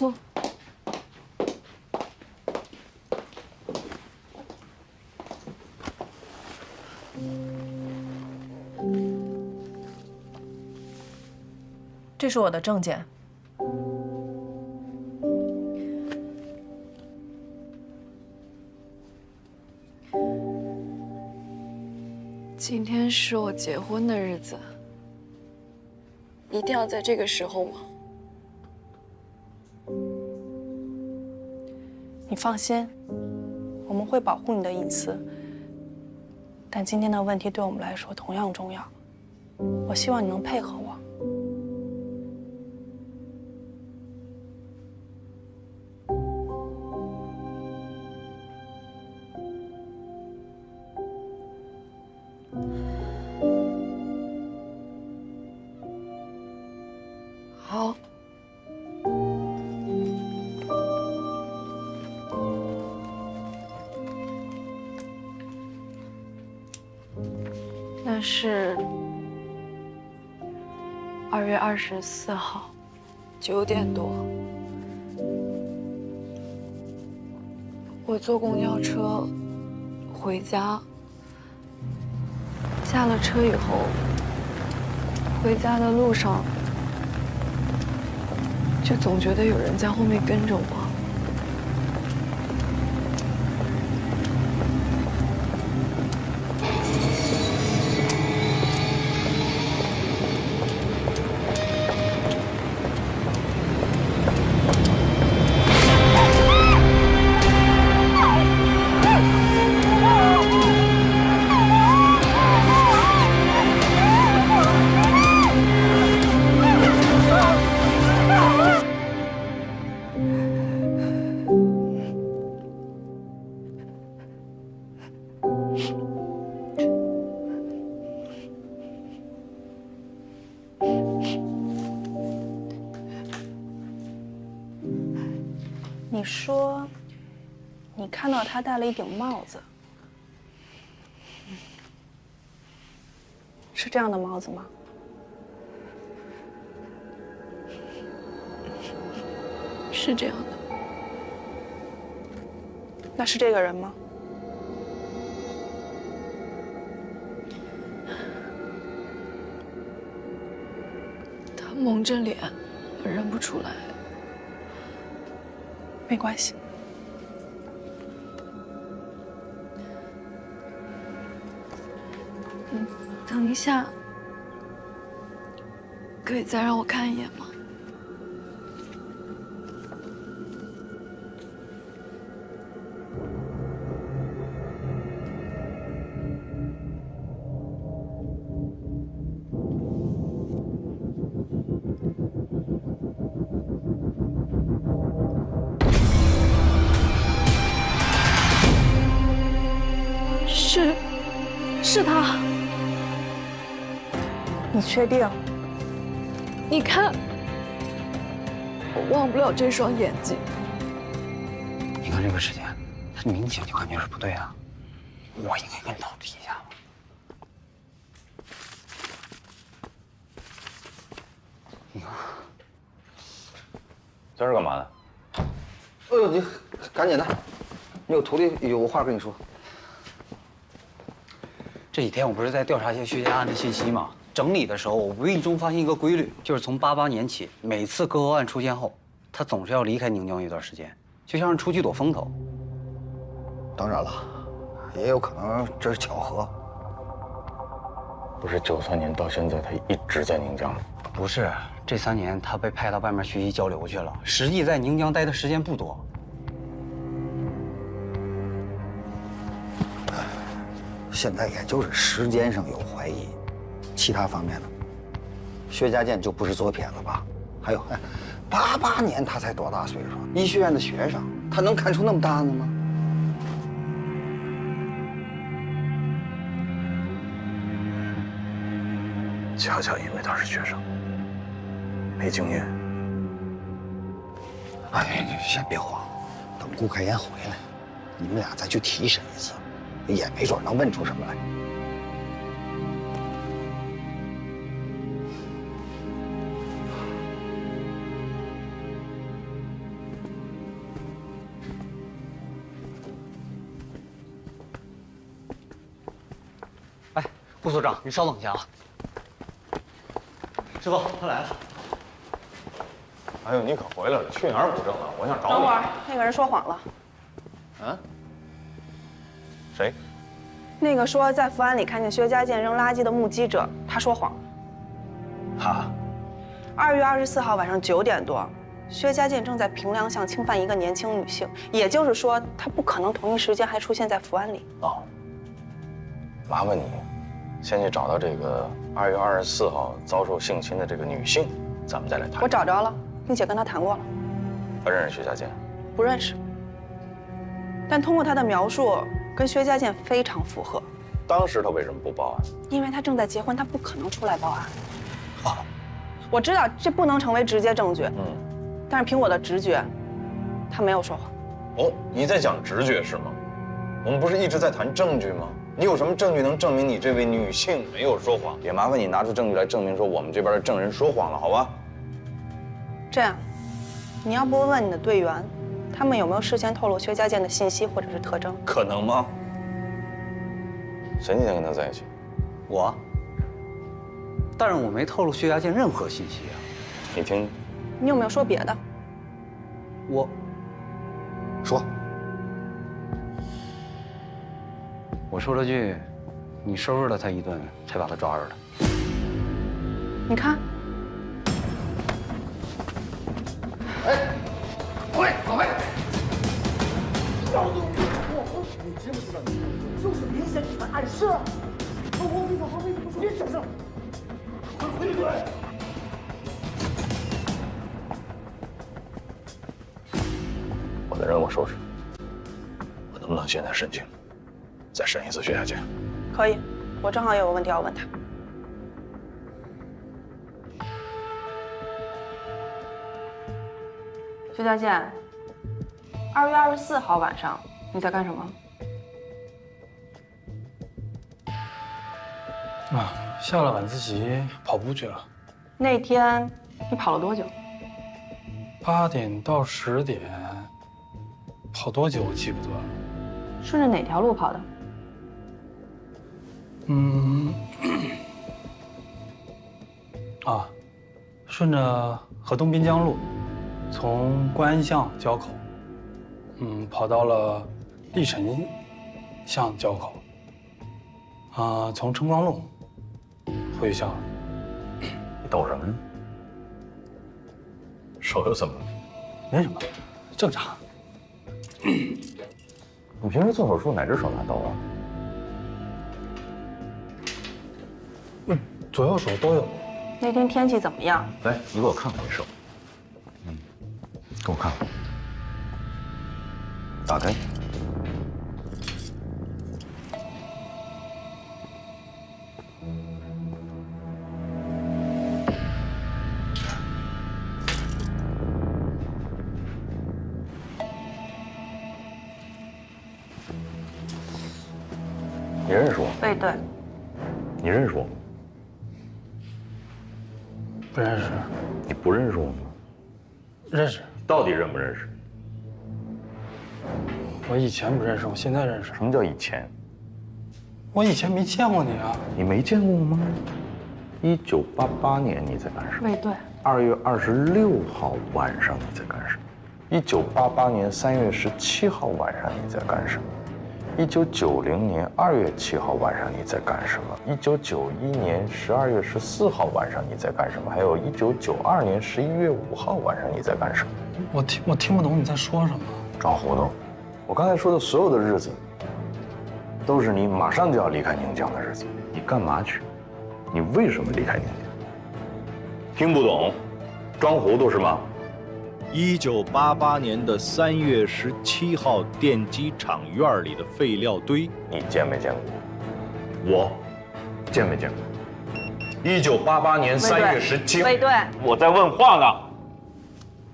坐。这是我的证件。今天是我结婚的日子，一定要在这个时候吗？你放心，我们会保护你的隐私。但今天的问题对我们来说同样重要，我希望你能配合我。好。那是2月24号9点多，我坐公交车回家，下了车以后，回家的路上就总觉得有人在后面跟着我。你说，你看到他戴了一顶帽子，是这样的帽子吗？是这样的。那是这个人吗？他蒙着脸，我认不出来。没关系。等一下，可以再让我看一眼吗？是他。你确定？你看，我忘不了这双眼睛。你看这个时间，他明显就感觉是不对啊。我应该跟你通知一下吗？你看，这是干嘛的？哎呦，你赶紧的，你有徒弟有话跟你说。这几天我不是在调查一些薛家案的信息吗？整理的时候，我无意中发现一个规律，就是从88年起，每次割喉案出现后，他总是要离开宁江一段时间，就像是出去躲风头。当然了，也有可能这是巧合。不是93年到现在，他一直在宁江。不是，这3年他被派到外面学习交流去了，实际在宁江待的时间不多。现在也就是时间上有怀疑，其他方面呢？薛家健就不是左撇子吧？还有，88年他才多大岁数？医学院的学生，他能看出那么大呢吗？恰恰因为他是学生，没经验。哎，你先别慌，等顾开言回来，你们俩再去提审一次，也没准能问出什么来。顾所长，你稍等一下啊。师傅，他来了。哎呦，你可回来了，去哪儿补证了？我想找你。等会儿，那个人说谎了。嗯？谁？那个说在福安里看见薛家健扔垃圾的目击者，他说谎了。哈2月24号晚上9点多，薛家健正在平凉巷侵犯一个年轻女性，也就是说，他不可能同一时间还出现在福安里。哦，麻烦你先去找到这个2月24号遭受性侵的这个女性，咱们再来谈。我找着了，并且跟她谈过了。她认识薛家健？不认识，但通过他的描述，跟薛家健非常符合。当时他为什么不报案？因为他正在结婚，他不可能出来报案。我知道这不能成为直接证据，但是凭我的直觉，他没有说谎。哦，你在讲直觉是吗？我们不是一直在谈证据吗？你有什么证据能证明你这位女性没有说谎？也麻烦你拿出证据来证明说我们这边的证人说谎了，好吧？这样，你要不问问你的队员，他们有没有事先透露薛家健的信息或者是特征？可能吗？谁那天跟他在一起？我，但是我没透露薛家健任何信息啊。你听，你有没有说别的？我说了句，你收拾了他一顿，才把他抓住的。你看，老魏，要动我，你知不知道？就是明显你们暗示。我跟你说，为什么说别小声？回队。我的任务收拾。我能不能现在申请，再审一次薛家健？可以，我正好也有问题要问他。薛家健，2月24号晚上你在干什么？下了晚自习跑步去了。那天你跑了多久8点到10点，跑多久我记不得了。顺着哪条路跑的？顺着河东滨江路，从观安巷交口，跑到了历城巷交口，从晨光路回学校了。你抖什么呢？手又怎么了？没什么，正常。你平时做手术哪只手拿抖啊？左右手都有。那天天气怎么样？来，你给我看看这手。给我看看。打开。你认识我？对，你认识我吗？不认识。你不认识我吗？认识。到底认不认识？我以前不认识，我现在认识。什么叫以前？我以前没见过你啊。你没见过我吗？1988年你在干什么对？2月26号晚上你在干什么？1988年3月17号晚上你在干什么？1990年2月7号晚上你在干什么？1991年12月14号晚上你在干什么？还有1992年11月5号晚上你在干什么？我听不懂你在说什么。装糊涂！我刚才说的所有的日子，都是你马上就要离开宁江的日子。你干嘛去？你为什么离开宁江？听不懂，装糊涂是吗？1988年的3月17号，电机厂院里的废料堆，你见没见过？我见没见过？1988年3月17，对，我在问话呢。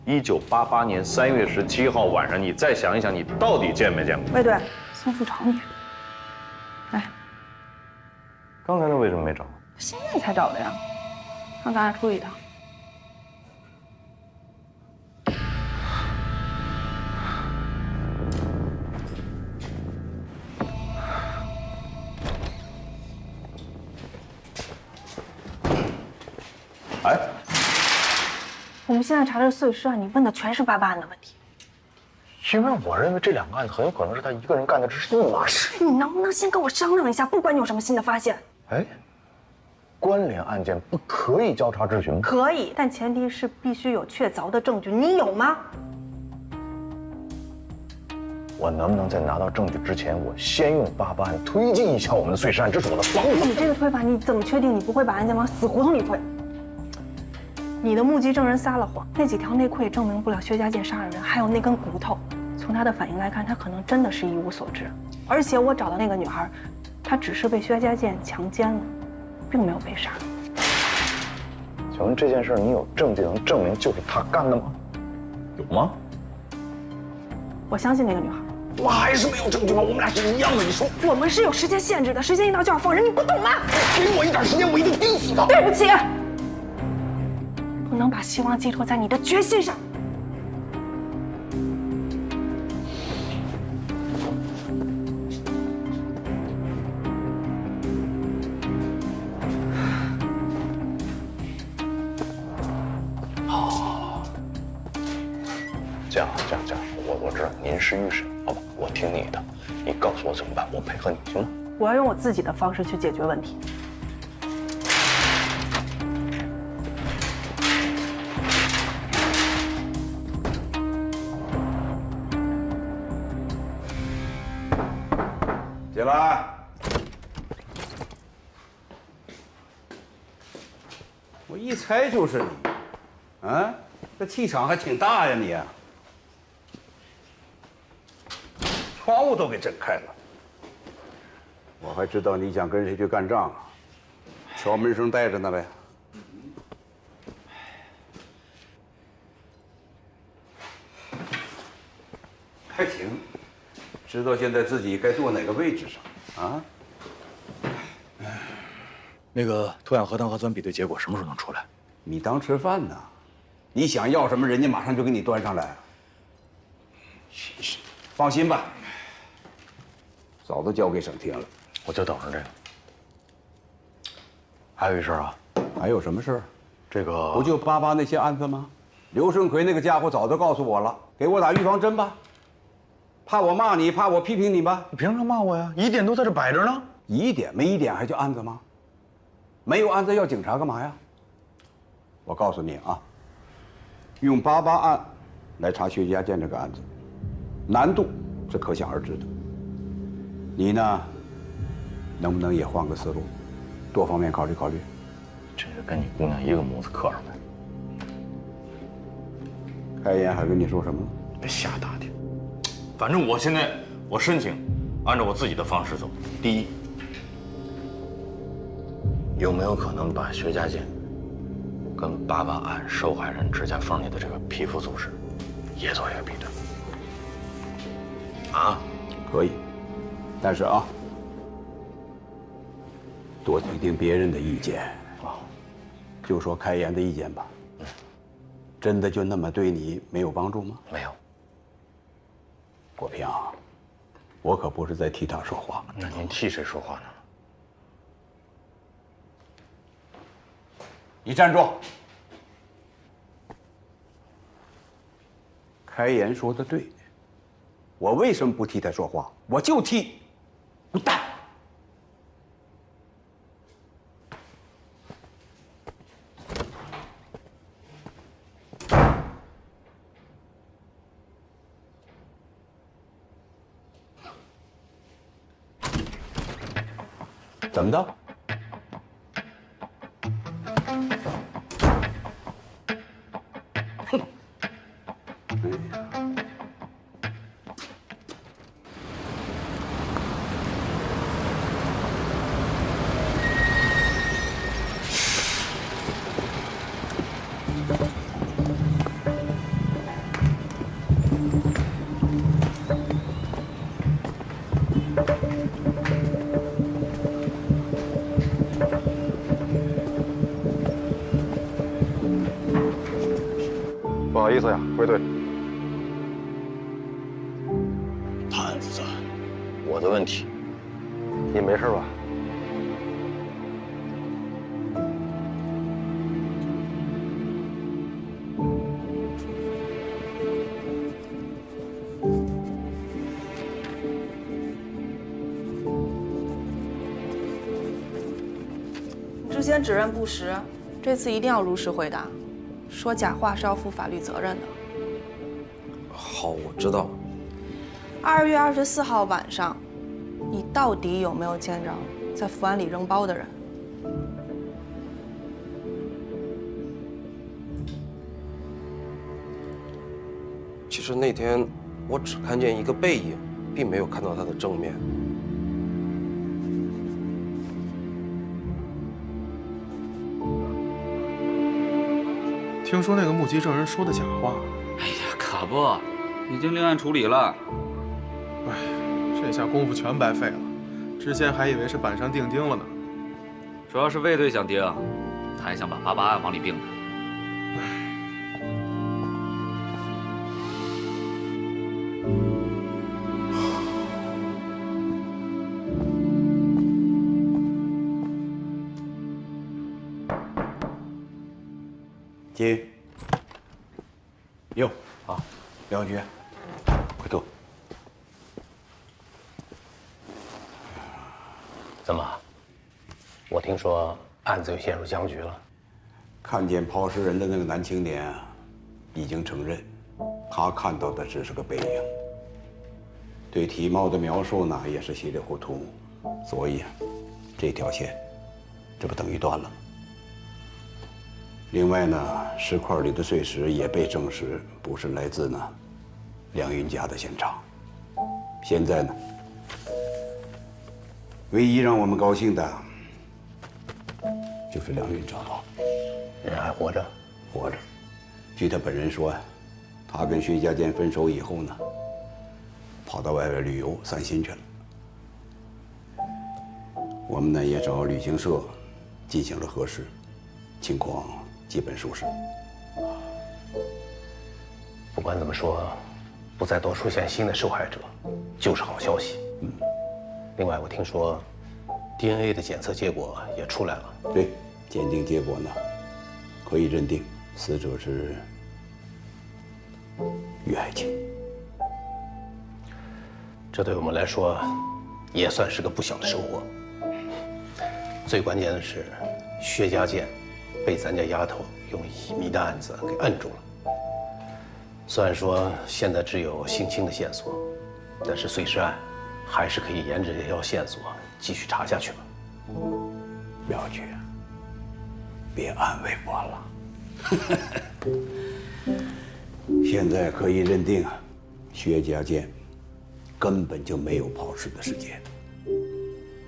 1988年3月17号晚上，你再想一想，你到底见没见过？对，宋副找你。来，刚才他为什么没找？现在才找的呀，让咱俩出去一趟。哎，我们现在查的是碎尸案，你问的全是爸爸案的问题。因为我认为这2个案子很有可能是他一个人干的，这是一码事。你能不能先跟我商量一下？不管你有什么新的发现。哎，关联案件不可以交叉质询吗？可以，但前提是必须有确凿的证据。你有吗？我能不能在拿到证据之前，我先用88案推进一下我们的碎尸案？这是我的方法。你这个推法，你怎么确定你不会把案件往死胡同里推？你的目击证人撒了谎，那几条内裤也证明不了薛家健杀了人，还有那根骨头，从他的反应来看，他可能真的是一无所知。而且我找到那个女孩，她只是被薛家健强奸了，并没有被杀。请问这件事你有证据能证明就是他干的吗？有吗？我相信那个女孩。我还是没有证据吗？我们俩是一样的，你说。我们是有时间限制的，时间一到就要放人，你不懂吗？给我一点时间，我一定盯死他。对不起，不能把希望寄托在你的决心上。这样，我知道您是预审，好吧，我听你的，你告诉我怎么办，我配合你，行吗？我要用我自己的方式去解决问题。进来。我一猜就是你，啊，这气场还挺大呀你啊。窗户都给震开了，我还知道你想跟谁去干仗啊？敲门声带着呢呗。还行，知道现在自己该坐哪个位置上啊？那个脱氧核糖核酸比对结果什么时候能出来？你当吃饭呢？你想要什么，人家马上就给你端上来。放心吧，早都交给省厅了。我就等着这个。还有一事啊，还有什么事儿？这个不就88那些案子吗？刘胜奎那个家伙早就告诉我了，给我打预防针吧。怕我骂你，怕我批评你吧？你凭什么骂我呀？疑点都在这摆着呢。疑点没疑点还叫案子吗？没有案子要警察干嘛呀？我告诉你啊，用88案来查薛家健这个案子，难度是可想而知的。你呢，能不能也换个思路，多方面考虑考虑？这个跟你姑娘一个模子刻上来。开言还跟你说什么？别瞎打听。反正我现在申请按照我自己的方式走。第一，有没有可能把薛家健跟88案受害人指甲缝里的这个皮肤组织也做一个比对？啊，可以，但是啊，多听听别人的意见啊。就说开言的意见吧。真的就那么对你没有帮助吗？没有。国平，我可不是在替他说话。那您替谁说话呢？你站住！开言说的对，我为什么不替他说话？我就替，滚蛋！怎么的？哼！哎呀，不好意思呀，归队。他案子我的问题，你没事吧？先指认不实，这次一定要如实回答，说假话是要负法律责任的。好，我知道了。2月24号晚上，你到底有没有见着在福安里扔包的人？其实那天我只看见一个背影，并没有看到他的正面。听说那个目击证人说的假话。哎呀，可不，已经另案处理了。哎，这下功夫全白费了。之前还以为是板上钉钉了呢。主要是卫队想钉，他还想把88案往里并呢。进。哟，好，廖局，快坐。怎么？我听说案子又陷入僵局了。看见抛尸人的那个男青年啊，已经承认，他看到的只是个背影。对体貌的描述呢，也是稀里糊涂，所以啊，这条线，这不等于断了吗？另外呢，尸块里的碎石也被证实不是来自呢梁云家的现场。现在呢，唯一让我们高兴的，就是梁云找到了，人还活着，活着。据他本人说，他跟薛家健分手以后呢，跑到外边旅游散心去了。我们呢也找旅行社进行了核实，情况基本属实。不管怎么说，不再多出现新的受害者，就是好消息。另外，我听说 DNA 的检测结果也出来了。对，鉴定结果呢，可以认定死者是于爱青。这对我们来说，也算是个不小的收获。最关键的是，薛家健被咱家丫头用乙醚的案子给摁住了。虽然说现在只有性侵的线索，但是碎尸案还是可以沿着这条线索继续查下去了。苗局，别安慰我了。现在可以认定，薛家健根本就没有抛尸的时间，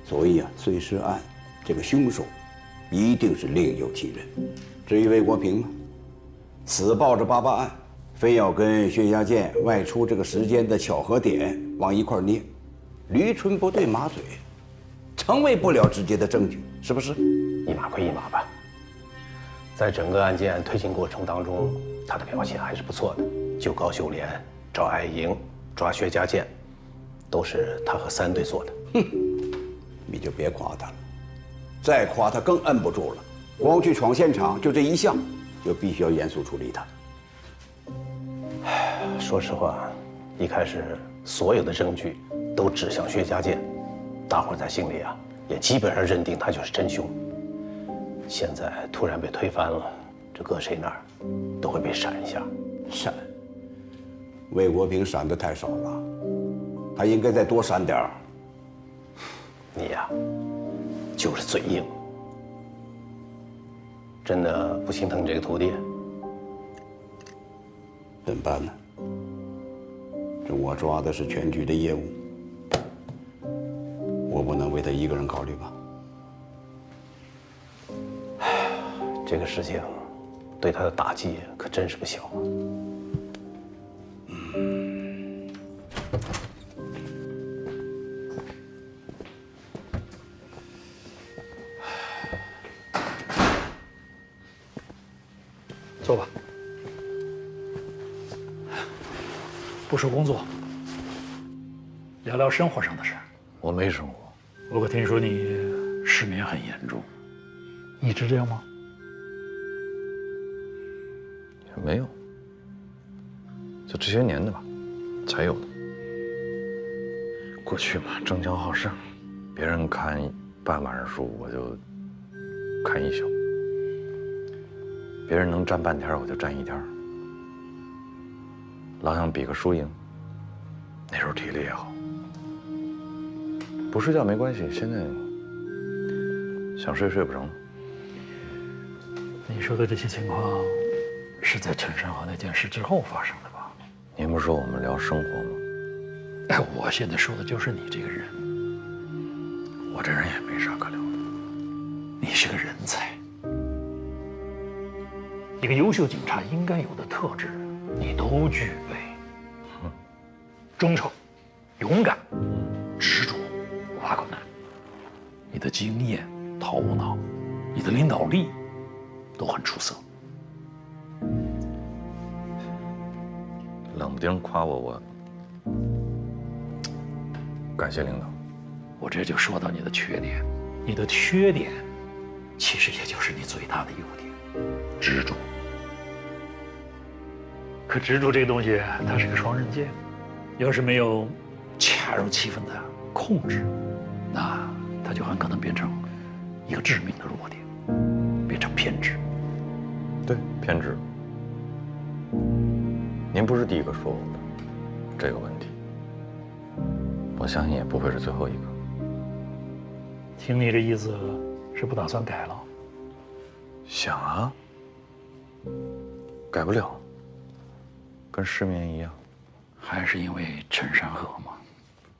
所以啊，碎尸案这个凶手一定是另有其人。至于魏国平呢，死抱着88案，非要跟薛家健外出这个时间的巧合点往一块捏，驴唇不对马嘴，成为不了直接的证据，是不是？一码归一码吧。在整个案件推进过程当中，他的表现还是不错的。救高秀莲、找艾莹、抓薛家健，都是他和3队做的。哼，你就别夸他了，再夸他更摁不住了。光去闯现场就这一项，就必须要严肃处理他。说实话，一开始所有的证据都指向薛家健，大伙在心里啊也基本上认定他就是真凶。现在突然被推翻了，这搁谁那儿都会被闪一下。闪？魏国平闪的太少了，他应该再多闪点儿。你呀，就是嘴硬。真的不心疼这个徒弟？怎么办呢？这我抓的是全局的业务，我不能为他一个人考虑吧？这个事情对他的打击可真是不小啊。坐吧。不说工作，聊聊生活上的事儿。我没生活。我可听说你失眠很严重，一直这样吗？也没有，就这些年的吧，才有的。过去嘛，争强好胜，别人看半晚上书，我就看一宿，别人能站半天，我就站一天，老想比个输赢。那时候体力也好，不睡觉没关系，现在想睡睡不成了。你说的这些情况，是在陈山河那件事之后发生的吧？您不是说我们聊生活吗？哎，我现在说的就是你这个人。我这人也没啥可聊的。你是个人才，一个优秀警察应该有的特质，你都具备。忠诚、勇敢、执着、无怕困难。你的经验、头脑，你的领导力都很出色。冷不丁夸我感谢领导。我这就说到你的缺点，你的缺点其实也就是你最大的优点——执着。可执着这个东西，它是个双刃剑，要是没有恰如其分的控制，那它就很可能变成一个致命的弱点，变成偏执。对，偏执。您不是第一个说我的这个问题，我相信也不会是最后一个。听你这意思，是不打算改了？想啊，改不了，跟失眠一样。还是因为陈山河吗？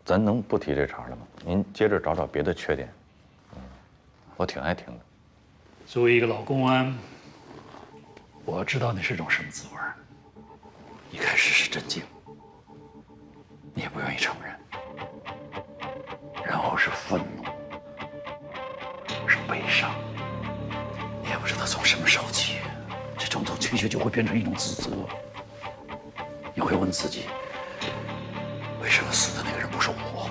咱能不提这茬了吗？您接着找找别的缺点。我挺爱听的。作为一个老公安，我知道你是种什么滋味。一开始是震惊，你也不愿意承认，然后是愤怒，是悲伤，你也不知道从什么时候起，这种种情绪就会变成一种自责。你会问自己，为什么死的那个人不是我？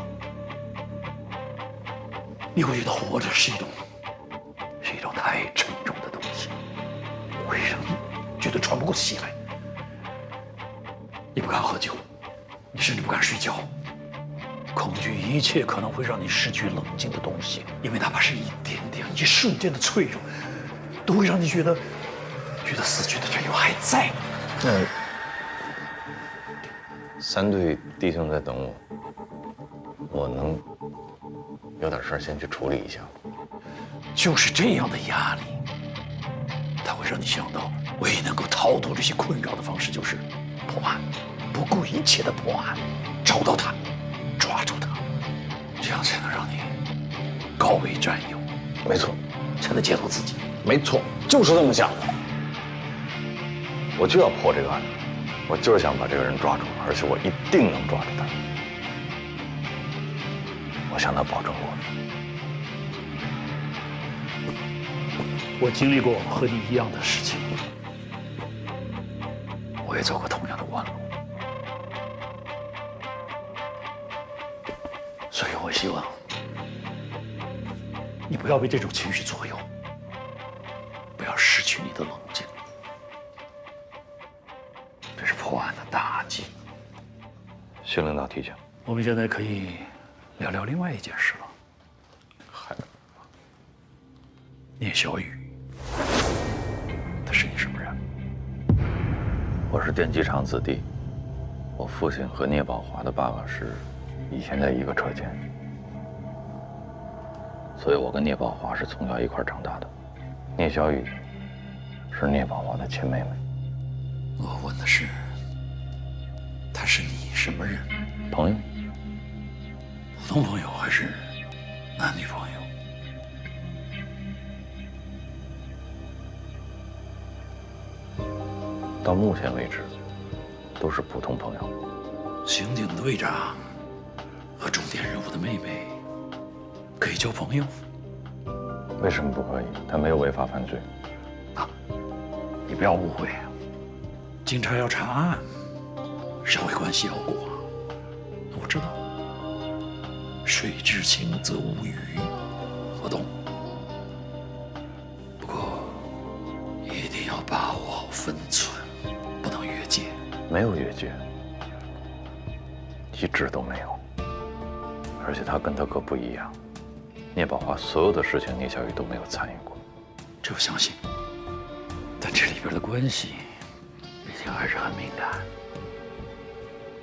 你会觉得活着是一种太沉重的东西，会让你觉得喘不过气来。你不敢喝酒，你甚至不敢睡觉，恐惧一切可能会让你失去冷静的东西，因为哪怕是一点点、一瞬间的脆弱，都会让你觉得死去的战友还在。三队弟兄在等我，我能有点事儿先去处理一下。就是这样的压力，它会让你想到，唯一能够逃脱这些困扰的方式就是破案，不顾一切的破案，找到他，抓住他，这样才能让你高位战友。没错，才能解脱自己。没错，就是这么想的。我就要破这个案，我就是想把这个人抓住，而且我一定能抓住他。我向他保证过。我经历过和你一样的事情，我也走过同样的弯路，所以我希望你不要被这种情绪左右，不要失去你的冷静。这是破案的大忌。谢领导提醒。我们现在可以聊聊另外一件事了。聂小雨，他是你什么人？我是电机厂子弟，我父亲和聂宝华的爸爸是以前在一个车间，所以我跟聂宝华是从小一块长大的。聂小雨是聂宝华的亲妹妹。我问的是，他是你什么人？朋友。普通朋友还是男女朋友？到目前为止，都是普通朋友。刑警队长和重点人物的妹妹可以交朋友？为什么不可以？他没有违法犯罪。你不要误会，警察要查案，社会关系要过。我知道，水至清则无鱼，我懂。不过一定要把握好分寸，不能越界。没有越界，一直都没有。而且他跟他哥不一样，聂宝华所有的事情，聂小雨都没有参与过。这我相信。但这里边的关系，毕竟还是很敏感。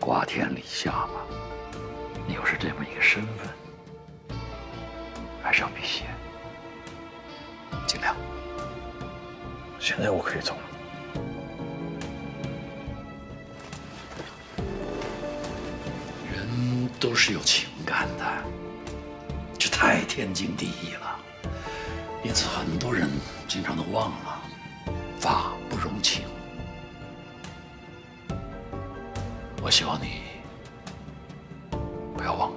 瓜田李下嘛，你又是这么一个身份，还是要避嫌，尽量。现在我可以走了。人都是有情感的，这太天经地义了，因此很多人经常都忘了法不容情。我希望你不要忘了。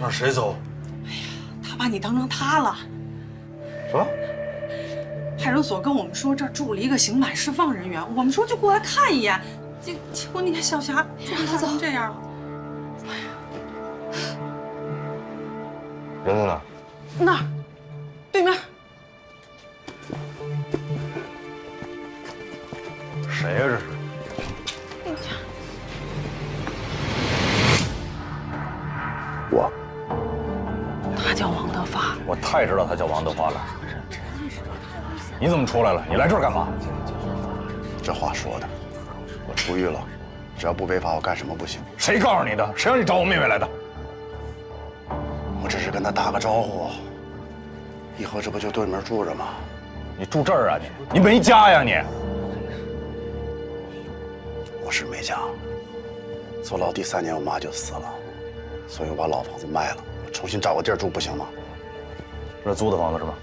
谁走？他把你当成他了。什么？派出所跟我们说这儿住了一个刑满释放人员，我们说就过来看一眼。结果你看小霞就成这样了。人在哪？那儿，对面。谁呀？这是？我。他叫王德发。我太知道他叫王德发了。你怎么出来了？你来这儿干嘛？这话说的，我出狱了，只要不违法，我干什么不行？谁告诉你的？谁让你找我妹妹来的？我只是跟她打个招呼，以后这不就对门住着吗？你住这儿啊？你没家呀你？我是没家，坐牢第3年，我妈就死了，所以我把老房子卖了，我重新找个地儿住不行吗？这是租的房子是吧？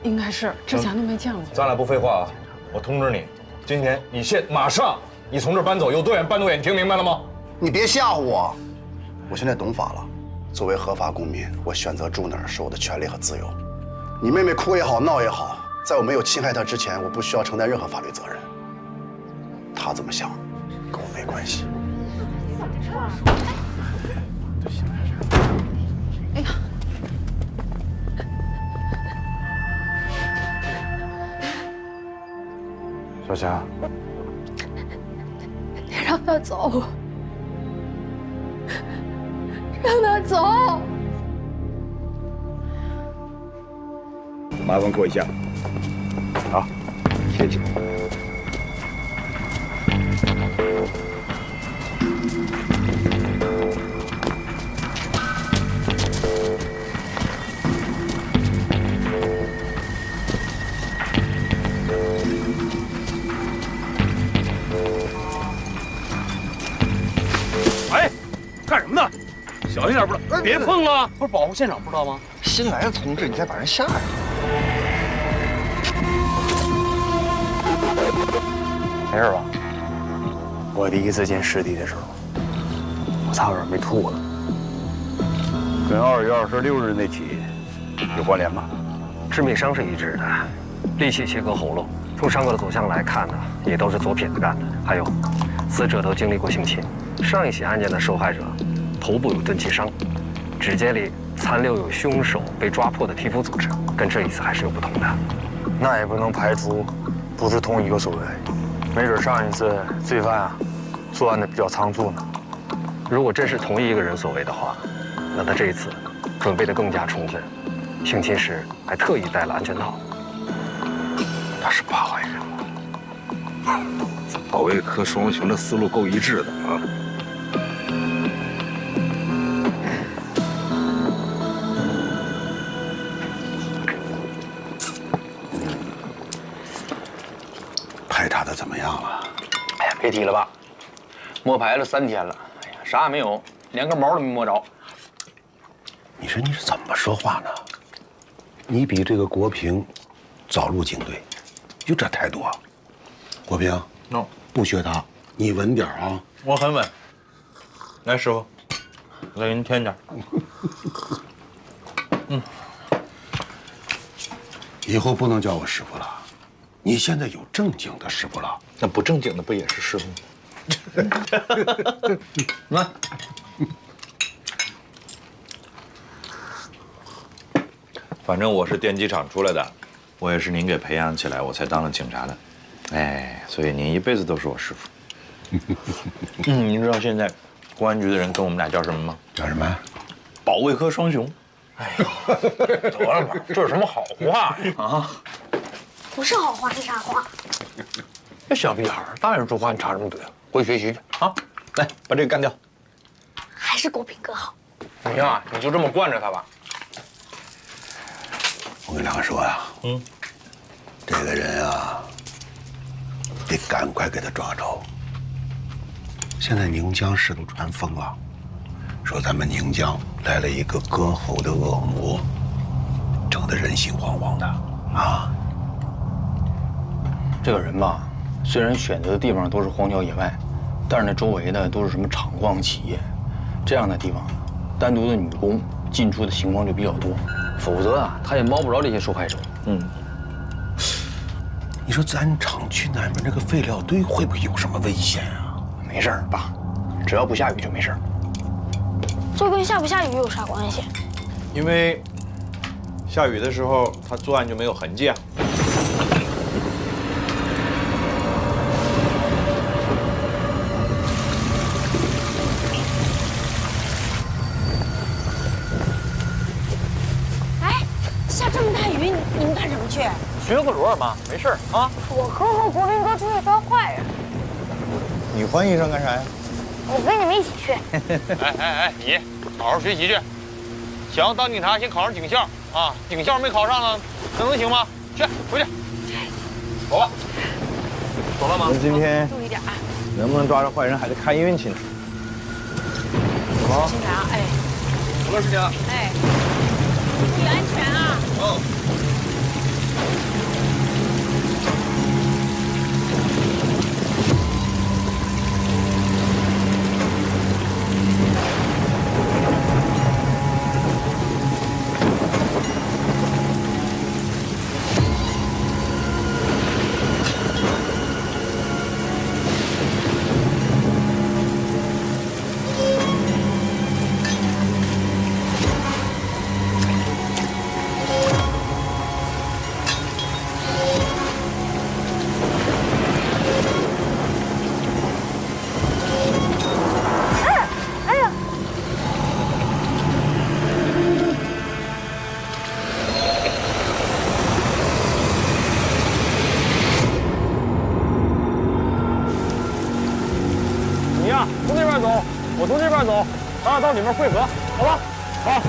应该是，之前都没见过。咱俩不废话啊！我通知你，今天你马上你从这儿搬走，有多远搬多远，你听明白了吗？你别吓唬我，我现在懂法了。作为合法公民，我选择住哪儿是我的权利和自由。你妹妹哭也好，闹也好，在我没有侵害她之前，我不需要承担任何法律责任。她怎么想，跟我没关系。哎呀！小霞，你让他走，让他走。麻烦过一下。好，谢谢。干什么呢？小心点，不是？别碰了！不是保护现场，不知道吗？新来的同志，你再把人吓着。没事吧？我第一次见尸体的时候，我差点没吐了。跟2月26日那起有关联吗？致命伤是一致的，利器切割喉咙。从伤口的走向来看呢，也都是左撇子干的。还有，死者都经历过性侵。上一起案件的受害者头部有钝器伤，指尖里残留有凶手被抓破的皮肤组织，跟这一次还是有不同的。那也不能排除不是同一个所为，没准上一次罪犯啊作案的比较仓促呢。如果真是同一个人所为的话，那他这一次准备的更加充分，性侵时还特意戴了安全套。那是8万人保卫科双雄的思路够一致的啊！怎么样了？哎呀，别提了吧，摸牌了3天了，哎呀，啥也没有，连根毛都没摸着。你说你是怎么说话呢？你比这个国平早入警队，就这态度啊？国平，不学他，你稳点啊！我很稳。来，师傅，我再给您添点。以后不能叫我师傅了，你现在有正经的师傅了。那不正经的不也是师傅吗？来，反正我是电机厂出来的，我也是您给培养起来，我才当了警察的。哎，所以您一辈子都是我师傅。您知道现在公安局的人跟我们俩叫什么吗？叫什么？保卫科双雄。哎呀，得了吧，这是什么好话呀？啊，不是好话是啥话？这小屁孩大人说话你插什么嘴啊？回去学习去啊！来，把这个干掉。还是国平哥好。你呀，你就这么惯着他吧。我跟两个说呀，这个人啊，得赶快给他抓着。现在宁江市都传疯了，说咱们宁江来了一个割喉的恶魔，整得人心惶惶的啊。这个人吧，虽然选择的地方都是荒郊野外，但是那周围的都是什么厂矿企业，这样的地方，单独的女工进出的情况就比较多，否则啊，他也摸不着这些受害者。你说咱厂区南边那个废料堆会不会有什么危险啊？没事儿，爸，只要不下雨就没事儿。这跟下不下雨有啥关系？因为下雨的时候，他作案就没有痕迹啊。哎，下这么大雨，你们干什么去？巡个逻嘛，没事儿啊。我哥和国平哥出去抓坏人。你换衣裳干啥呀？我跟你们一起去。哎，你好好学习去，想要当警察，先考上警校啊！警校没考上呢，那能行吗？去，回去。走吧。走了吗？今天注意点啊！能不能抓着坏人，还得看运气呢。走了。警察，哎，走了，师姐。哎，注意安全啊！我从这边走，咱俩到里面汇合，好吧？好。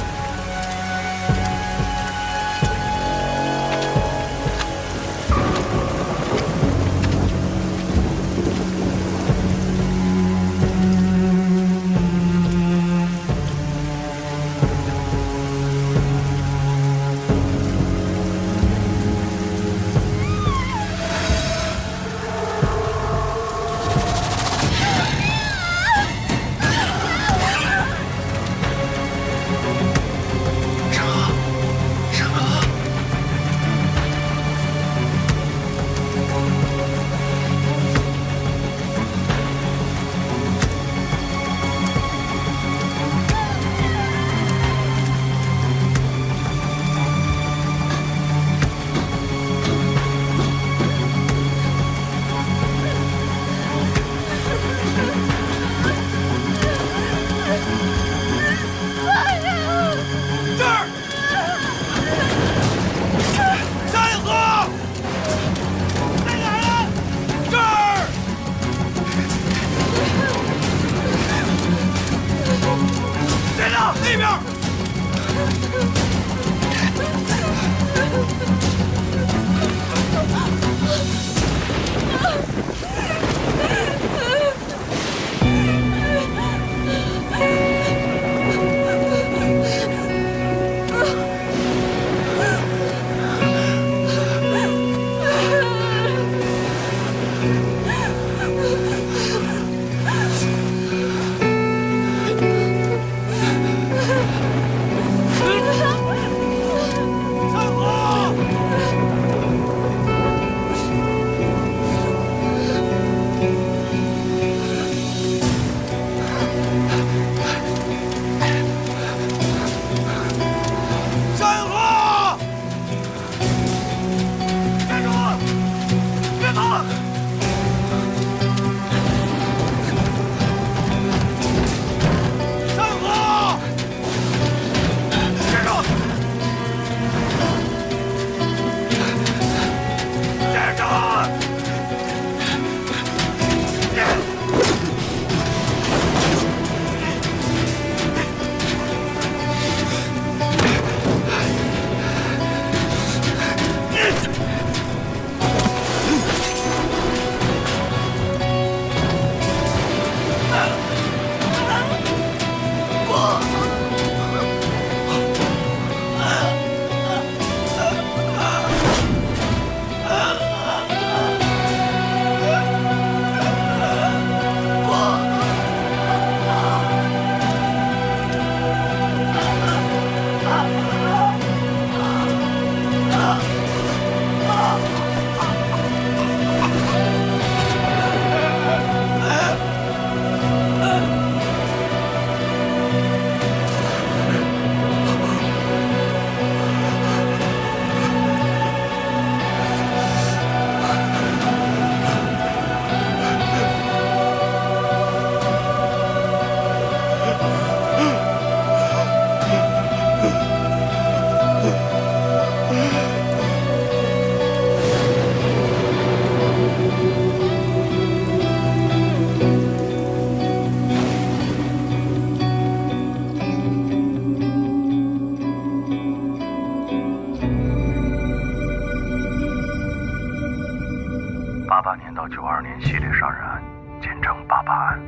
92年系列杀人案，简称88案，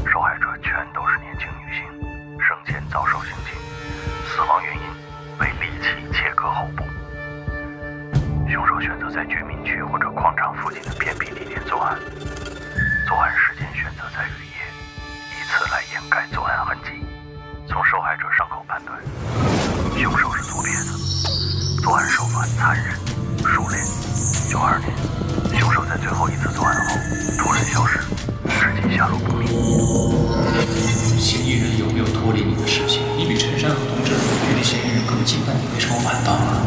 受害者全都是年轻女性，生前遭受性侵，死亡原因为利器切割喉部。凶手选择在居民区或者矿场附近的偏僻地点作案，作案时间选择在雨夜，以此来掩盖作案痕迹。从受害者伤口判断，凶手是左撇子，作案手法残忍熟练。92年，凶手在最后一次作案后突然消失，至今下落不明。嫌疑人有没有脱离你的视线？你比陈山和童志距离嫌疑人更近，但你为什么晚到了？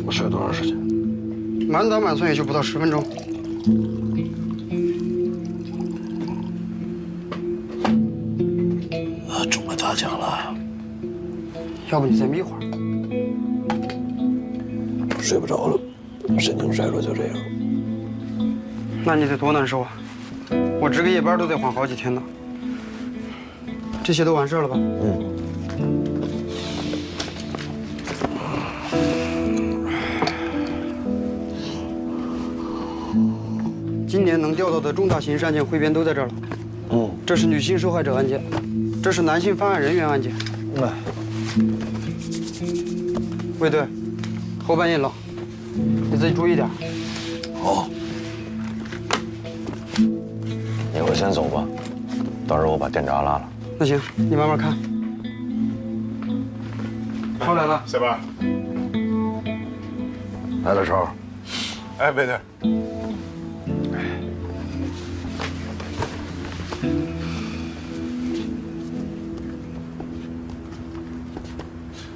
我睡了多长时间？满打满算也就不到10分钟。中了大奖了。要不你再眯会儿？睡不着了，神经衰弱就这样。那你得多难受啊！我值个夜班都得缓好几天呢。这些都完事了吧？今年能调到的重大刑事案件汇编都在这儿了。这是女性受害者案件，这是男性犯案人员案件。卫队，后半夜冷，你自己注意点。好。你会先走吧，到时候我把电闸拉了。那行，你慢慢看。后来了，小班。来了，超。哎，卫队。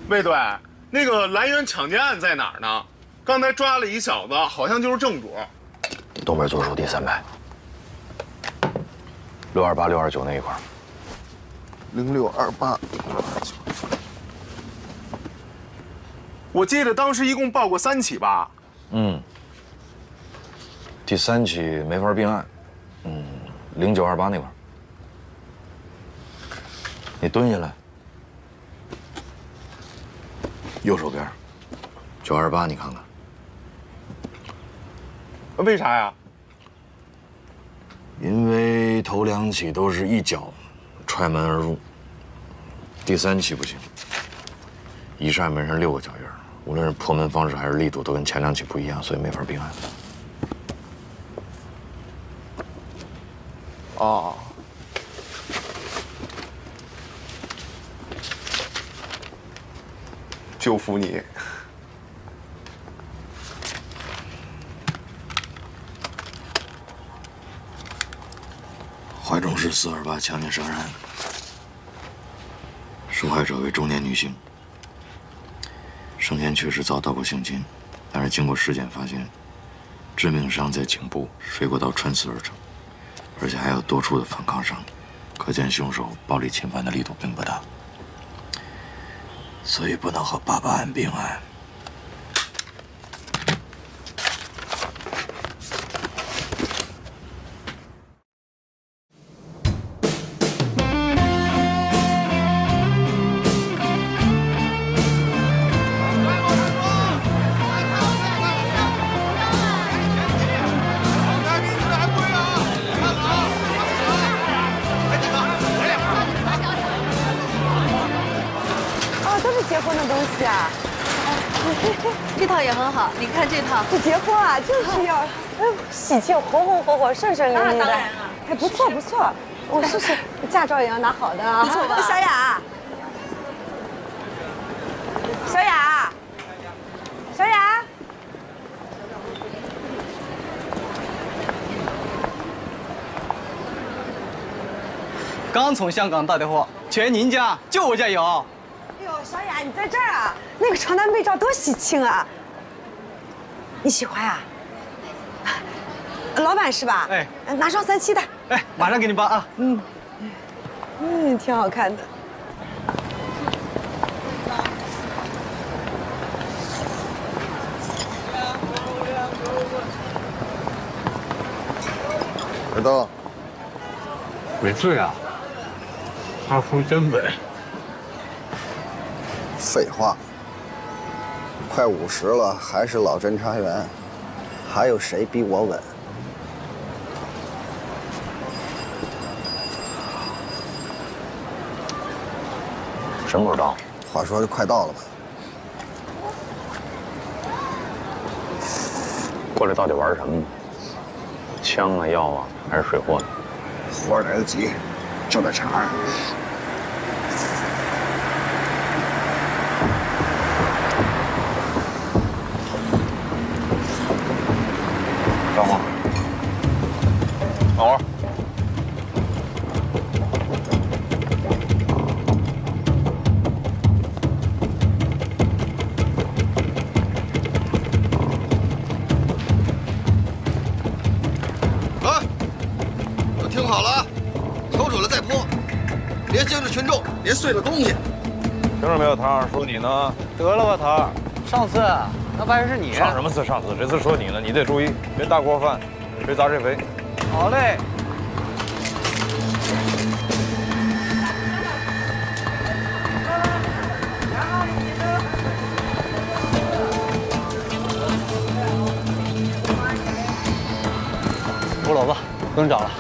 卫队，那个兰园抢劫案在哪儿呢？刚才抓了一小子，好像就是正主。东边左手第3排，628、629那一块。0628。我记得当时一共报过3起吧？第3起没法并案，0928那块。你蹲下来。右手边，928，你看看。为啥呀？因为头2起都是一脚踹门而入，第3起不行，一扇门上6个脚印，无论是破门方式还是力度，都跟前2起不一样，所以没法并案。哦。就服你。怀中市428强奸杀人案，受害者为中年女性，生前确实遭到过性侵，但是经过尸检发现，致命伤在颈部，水果刀穿刺而成，而且还有多处的反抗伤，可见凶手暴力侵犯的力度并不大。所以不能和88案并案。结婚的东西啊，这套也很好，你看这套。这结婚啊，就是要，喜庆，红红火火，顺顺利利的。当然了。哎，不错不错，我试试，驾照也要拿好的啊。不错吧？小雅，小雅，小雅。刚从香港打的货，全您家，就我家有。哎呦，小雅，你在这儿啊？那个床单被罩多喜庆啊！你喜欢啊？老板是吧？哎，拿双37的。哎，马上给你包啊。挺好看的。道。伟罪啊，阿福真稳。废话，快50了还是老侦查员，还有谁比我稳？什么时候到？话说就快到了吧？过来到底玩什么呢？枪啊、药啊，还是水货呢？活来得及，就在场上。等会儿，等会儿。听好了，瞅准了再泼，别惊着群众，别碎了东西。听着没有，唐儿，说你呢？得了吧，唐儿，上次那不还是你？上什么次？上次这次说你呢，你得注意，别大锅饭，谁砸谁肥。好嘞。吴老子，不用找了。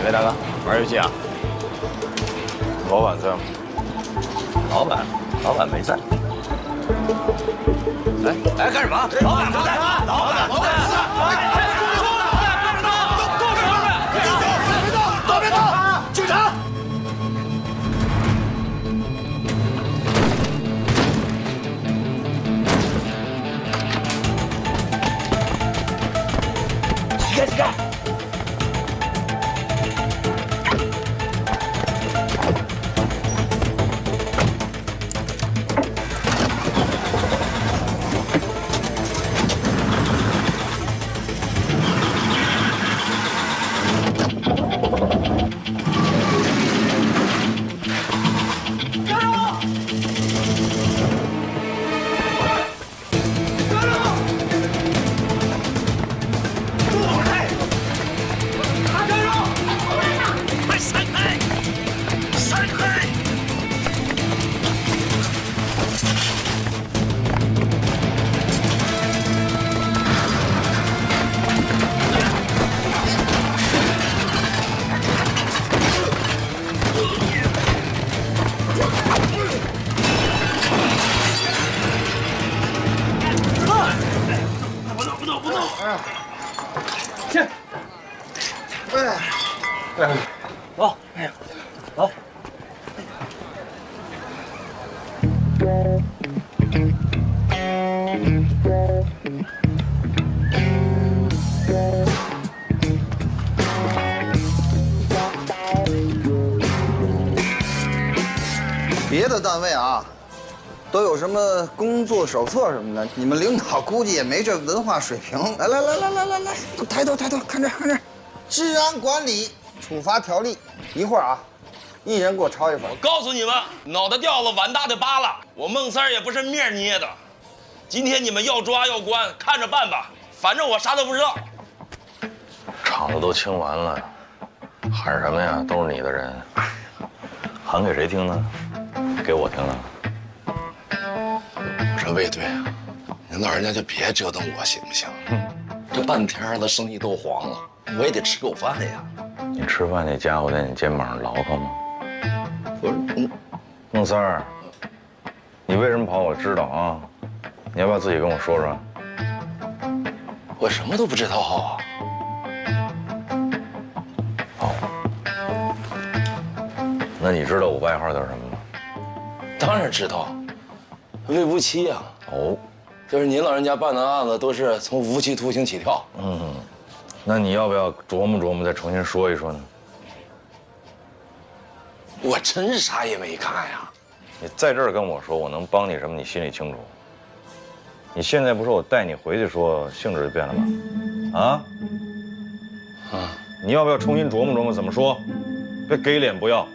几位大哥，玩游戏啊？老板在吗？老板没在。哎，干什么？老板不在，老板不在。别动！警察！起开！走，走。别的单位啊，都有什么工作手册什么的，你们领导估计也没这文化水平。来，都抬头，看这，治安管理处罚条例，一会儿啊，一人给我抄一份。我告诉你们，脑袋掉了，碗大的扒了。我孟三儿也不是面捏的，今天你们要抓要关，看着办吧，反正我啥都不知道。场子都清完了，喊什么呀？都是你的人，喊给谁听呢？给我听啊！我说魏队啊，您老人家就别折腾我行不行？这半天了，生意都黄了，我也得吃口饭呀。你吃饭那家伙在你肩膀上牢靠吗？不是，孟三儿，你为什么跑？我知道啊，你要不要自己跟我说说？我什么都不知道啊。那你知道我外号叫什么吗？当然知道，为无期呀。哦，就是您老人家办的案子都是从无期徒刑起跳。那你要不要琢磨琢磨，再重新说一说呢？我真啥也没看呀。你在这儿跟我说，我能帮你什么？你心里清楚。你现在不说，我带你回去说，性质就变了吗？你要不要重新琢磨琢磨怎么说？别给脸不要。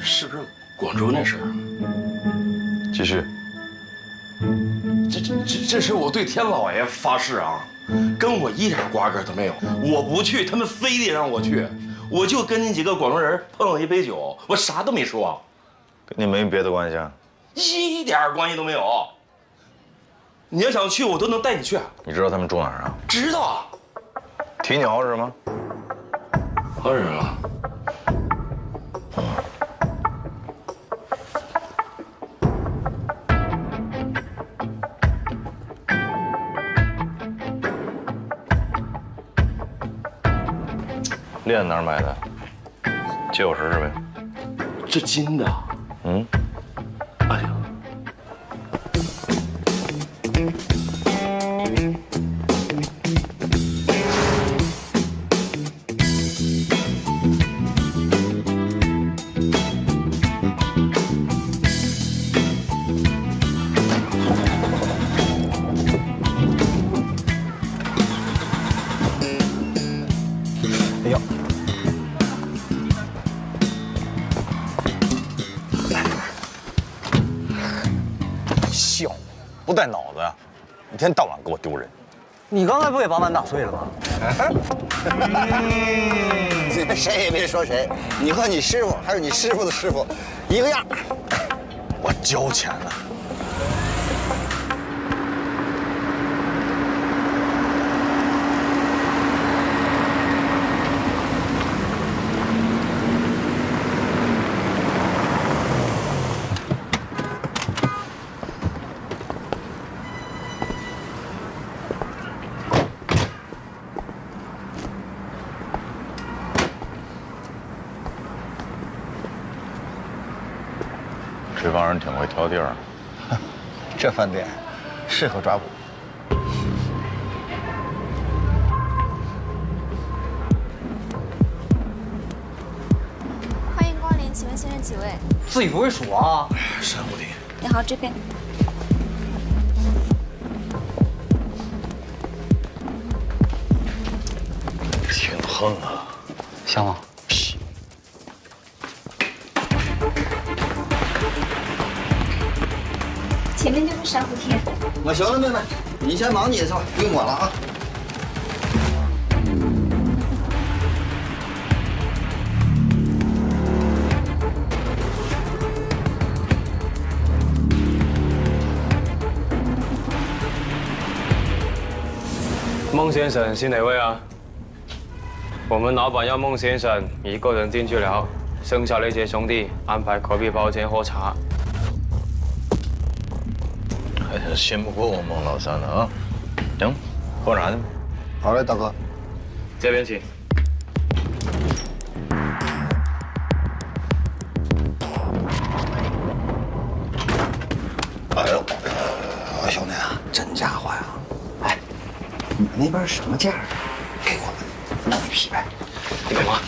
是不是广州那事儿？继续。这是我对天老爷发誓啊，跟我一点瓜葛都没有。我不去，他们非得让我去，我就跟你几个广州人碰了一杯酒，我啥都没说，跟你没别的关系啊？一点关系都没有。你要想去，我都能带你去。你知道他们住哪儿啊？知道啊。提你好使吗？好使啊。链哪儿买的？借我试试呗。这金的。哎呀。不带脑子呀！一天到晚给我丢人。你刚才不也把碗打碎了吗？谁也别说谁，你和你师傅还有你师傅的师傅，一个样。我交钱了。这帮人挺会挑地儿，这饭店适合抓捕。欢迎光临，请问先生几位？自己不会数啊？山谷里。你好，这边。挺横啊，香吗？前面就是珊瑚天。我行了，妹妹，你先忙你的去吧，不用我了啊。孟先生是哪位啊？我们老板要孟先生一个人进去了，剩下那些兄弟安排隔壁包间喝茶。还是信不过我孟老三的啊！行，喝茶去。好嘞，大哥。这边请。哎呦，兄弟啊，真家伙呀！哎，你们那边什么价？给我们弄一批呗。你干嘛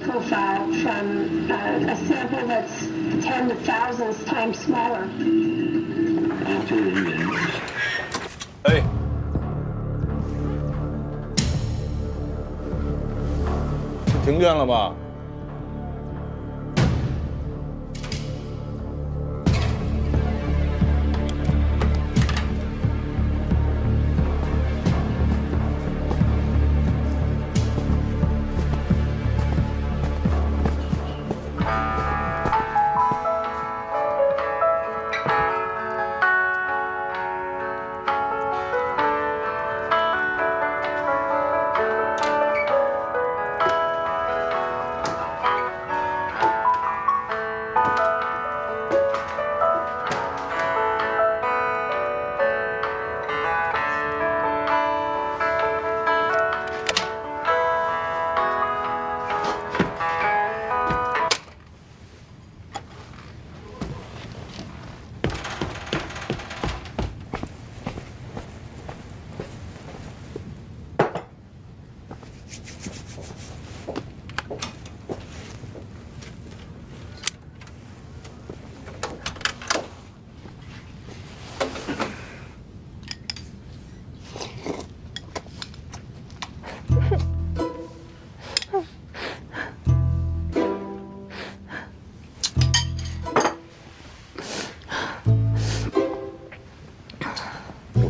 ？profile from a sample that's 10 thousands times smaller. 研究人员。哎，停电了吧？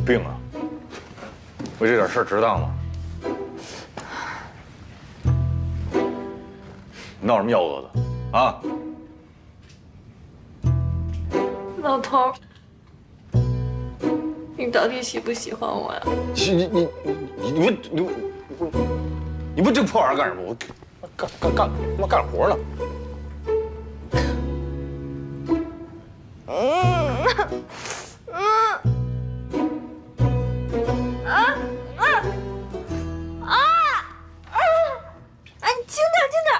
病啊？为这点事儿值当吗？闹什么幺蛾子啊？老头，你到底喜不喜欢我呀？你不这破玩意儿干什么？我干活呢。轻点，轻点。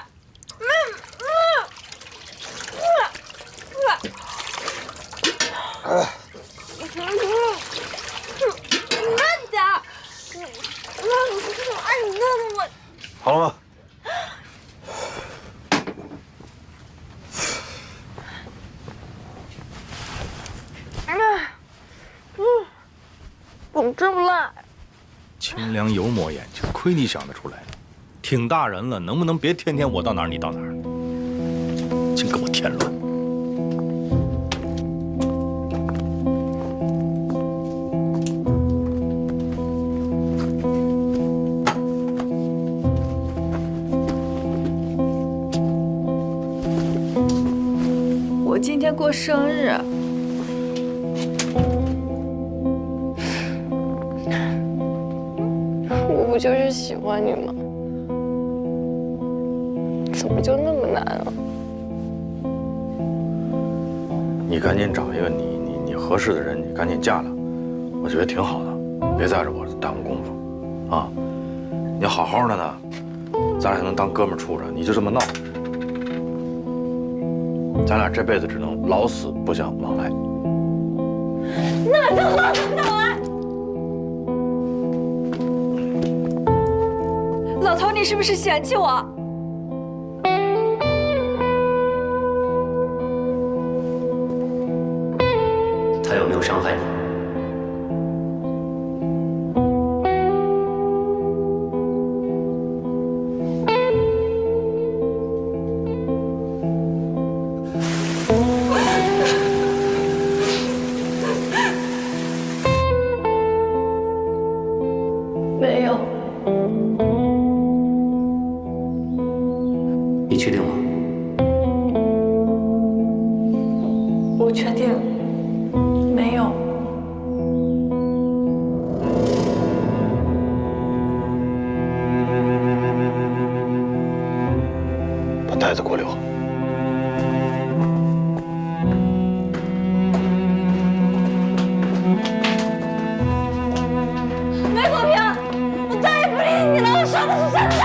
慢点。哎，你弄我。好了吗？怎么这么辣？清凉油抹眼睛，亏你想得出来。挺大人了，能不能别天天我到哪儿你到哪儿？净给我添乱！我今天过生日。我不就是喜欢你吗？怎么就那么难啊？你赶紧找一个你合适的人，你赶紧嫁了，我觉得挺好的，别在这我耽误功夫，啊！你好好的呢，咱俩还能当哥们儿处着，你就这么闹，咱俩这辈子只能老死不相往来。那就老死不相往来。老头，你是不是嫌弃我？他有没有伤害你？没有。你确定吗？我确定。没有。把袋子给我留。梅国平，我再也不理你了，我说的是真的。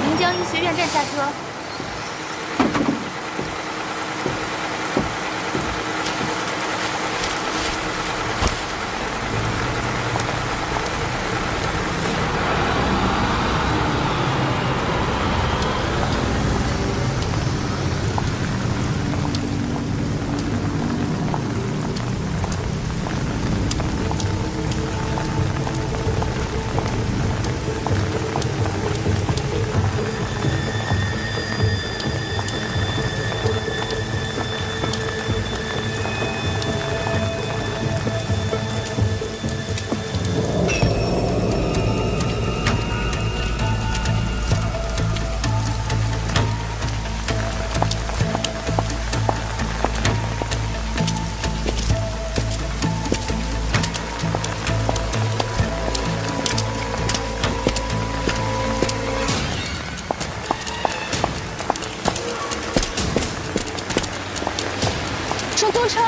临江医学院站下车。出租车。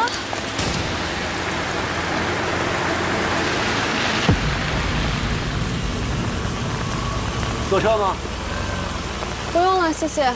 坐车吗？不用了，谢谢。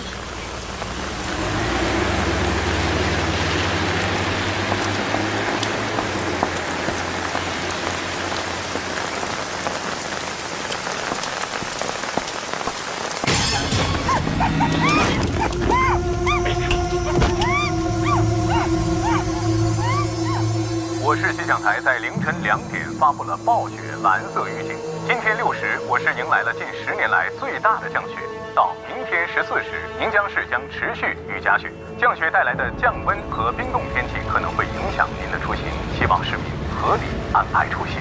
我市气象台在凌晨2点发布了暴雪蓝色预警，今天6时，我市迎来了近10年来最大的降雪。到明天14时，宁江市将持续雨夹雪。降雪带来的降温和冰冻天气可能会影响您的出行，希望市民合理安排出行。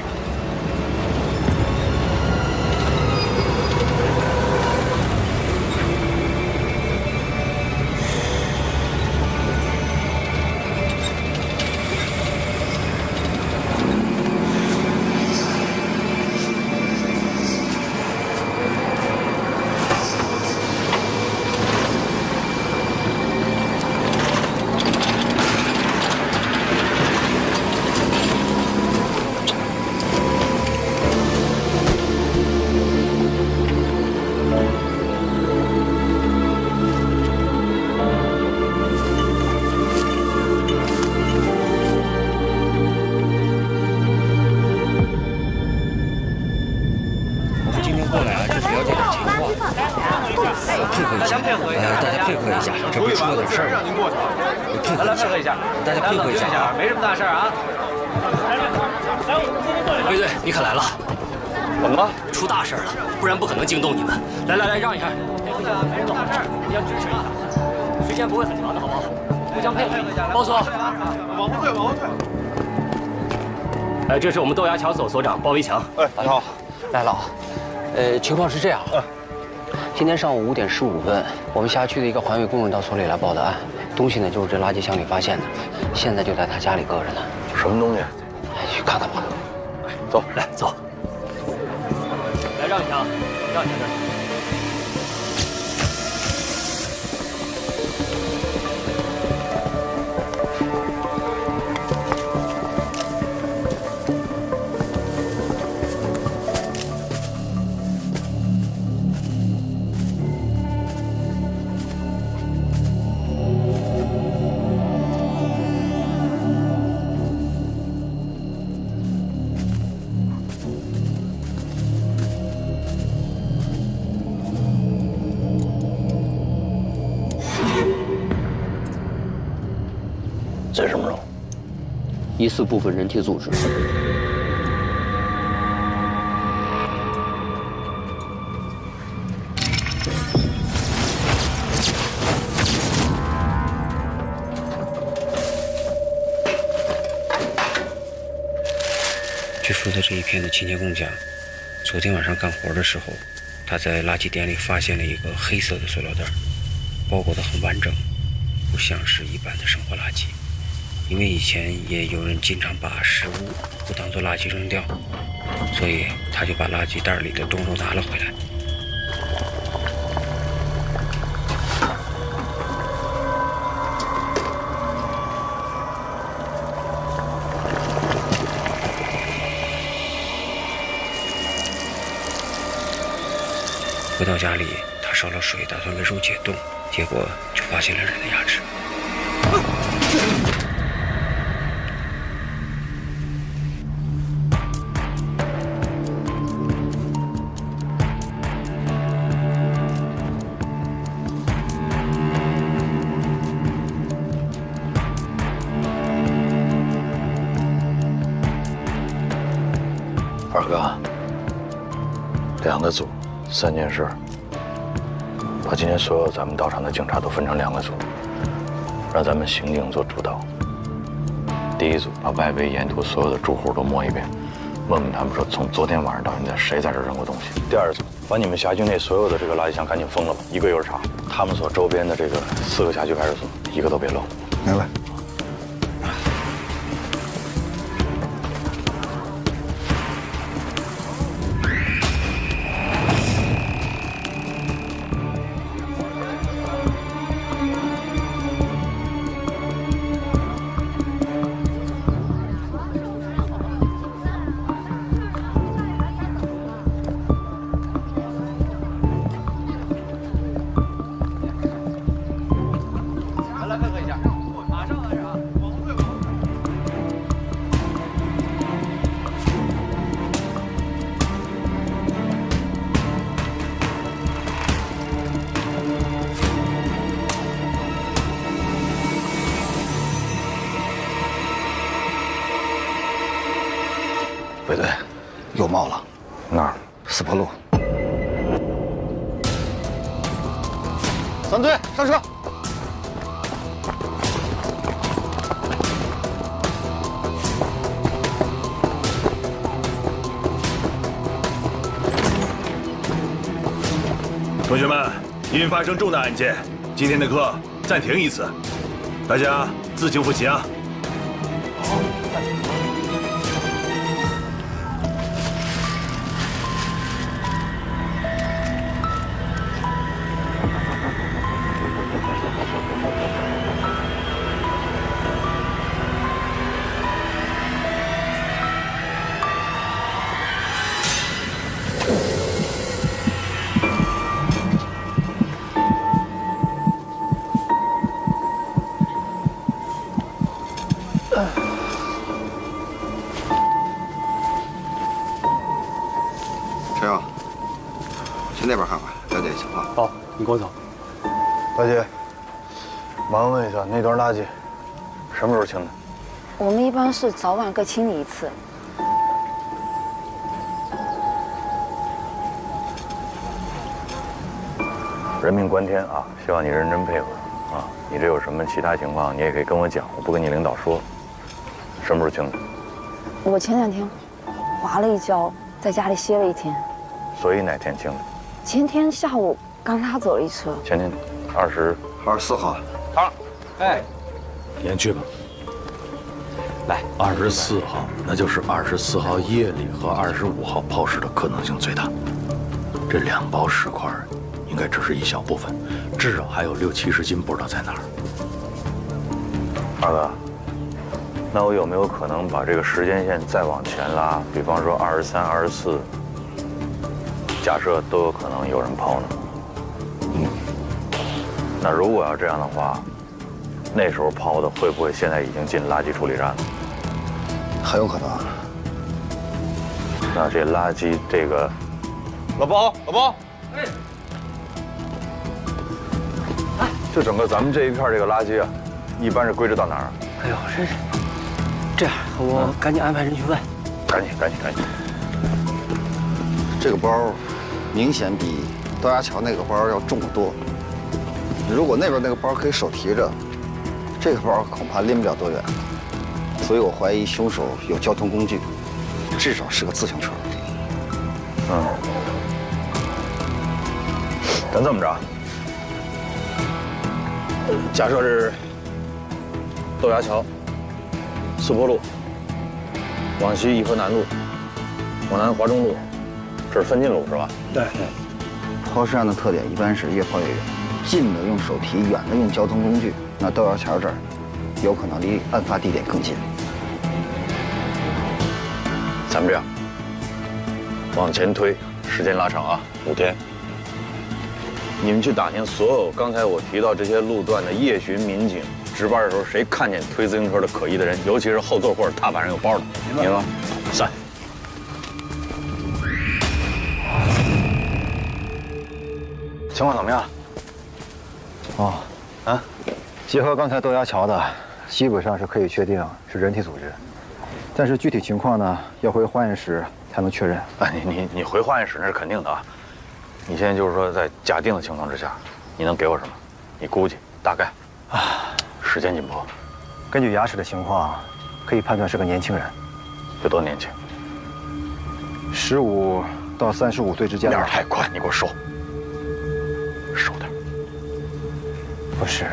没什么大事啊。卫队，你可来了！怎么了？出大事了，不然不可能惊动你们。来，让一下。没什么大事，互相支持一下，时间不会很长的，好不好？互相配合一下。包所，往后退。哎，这是我们豆芽桥所所长包维强。哎，大家好，来了。情况是这样。今天上午5点15分，我们辖区的一个环卫工人到所里来报的案，东西呢就是这垃圾箱里发现的，现在就在他家里搁着呢。什么东西？去看看吧。走，来走。来让一下，让一下。这是什么肉？疑似部分人体组织。据说的这一片的清洁工讲，昨天晚上干活的时候，他在垃圾点里发现了一个黑色的塑料袋，包裹得很完整，不像是一般的生活垃圾。因为以前也有人经常把食物不当作垃圾扔掉，所以他就把垃圾袋里的冻肉拿了回来。回到家里，他烧了水，打算给肉解冻，结果就发现了人的牙齿。二哥，2个组，3件事，把今天所有咱们到场的警察都分成2个组，让咱们刑警做主导。第一组把外围沿途所有的住户都摸一遍，问问他们说从昨天晚上到现在谁在这扔过东西。第二组把你们辖区内所有的这个垃圾箱赶紧封了吧，一个个查，他们所周边的这个4个辖区派出所一个都别漏。明白。卫队，又冒了。哪儿？四坡路。3队上车。同学们，因发生重大案件，今天的课暂停一次，大家自行复习啊。陈勇，去那边看看，了解情况。好，你跟我走。大姐，麻烦问一下，那段垃圾什么时候清的？我们一般是早晚各清理一次。人命关天啊，希望你认真配合啊。你这有什么其他情况，你也可以跟我讲，我不跟你领导说。什么时候清的？我前2天滑了一跤，在家里歇了1天。所以哪天清的？前天下午刚拉走了一车。前天24号。好，哎，连去吧。来，24号，那就是24号夜里和25号抛尸的可能性最大。这2包尸块应该只是一小部分，至少还有60、70斤不知道在哪儿。二哥，那我有没有可能把这个时间线再往前拉？比方说23、24，假设都有可能有人抛呢？那如果要这样的话，那时候抛的会不会现在已经进垃圾处理站了？很有可能。那这垃圾这个，老包，哎，就整个咱们这一片这个垃圾啊，一般是归置到哪儿？哎呦，这样，我赶紧安排人去问。赶紧。这个包明显比高架桥那个包要重得多。如果那边那个包可以手提着，这个包恐怕拎不了多远。所以我怀疑凶手有交通工具，至少是个自行车。咱这么着，假设是豆芽桥、四坡路，往西颐和南路，往南华中路，这是分进路是吧？对。抛尸案的特点一般是越抛越远，近的用手提，远的用交通工具。那豆芽桥这儿，有可能离案发地点更近。咱们这样，往前推，时间拉长啊，5天。你们去打听所有刚才我提到这些路段的夜巡民警，值班的时候谁看见推自行车的可疑的人，尤其是后座或者踏板上有包的，明白吗？散。情况怎么样？结合刚才豆芽桥的，基本上是可以确定是人体组织，但是具体情况呢，要回化验室才能确认。你回化验室那是肯定的啊。你现在就是说，在假定的情况之下，你能给我什么？你估计大概时间紧迫。根据牙齿的情况，可以判断是个年轻人。有多年轻？15到35岁之间。面太快，你给我收点。不是，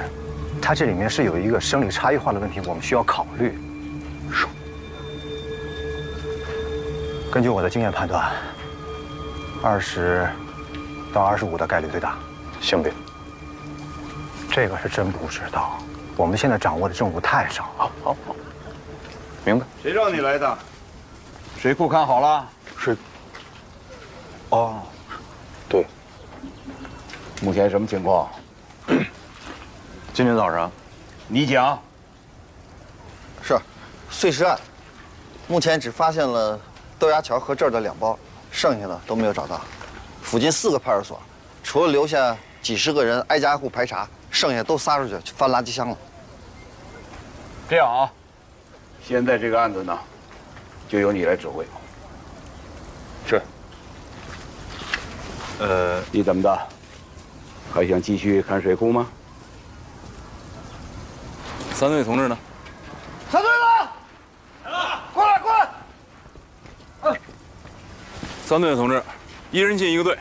他这里面是有一个生理差异化的问题，我们需要考虑。收。根据我的经验判断，20到25的概率最大。性别？这个是真不知道，我们现在掌握的证物太少了。好，明白。谁让你来的？水库看好了？是。对。目前什么情况？今天早上，你讲。是，碎尸案，目前只发现了豆芽桥和这儿的2包，剩下的都没有找到。附近4个派出所，除了留下几十个人挨家挨户排查，剩下都撒出去翻垃圾箱了。这样啊，现在这个案子呢，就由你来指挥。是。你怎么的？还想继续看水库吗？三队同志呢？三队的，过来过来。三队的同志，一人进一个队，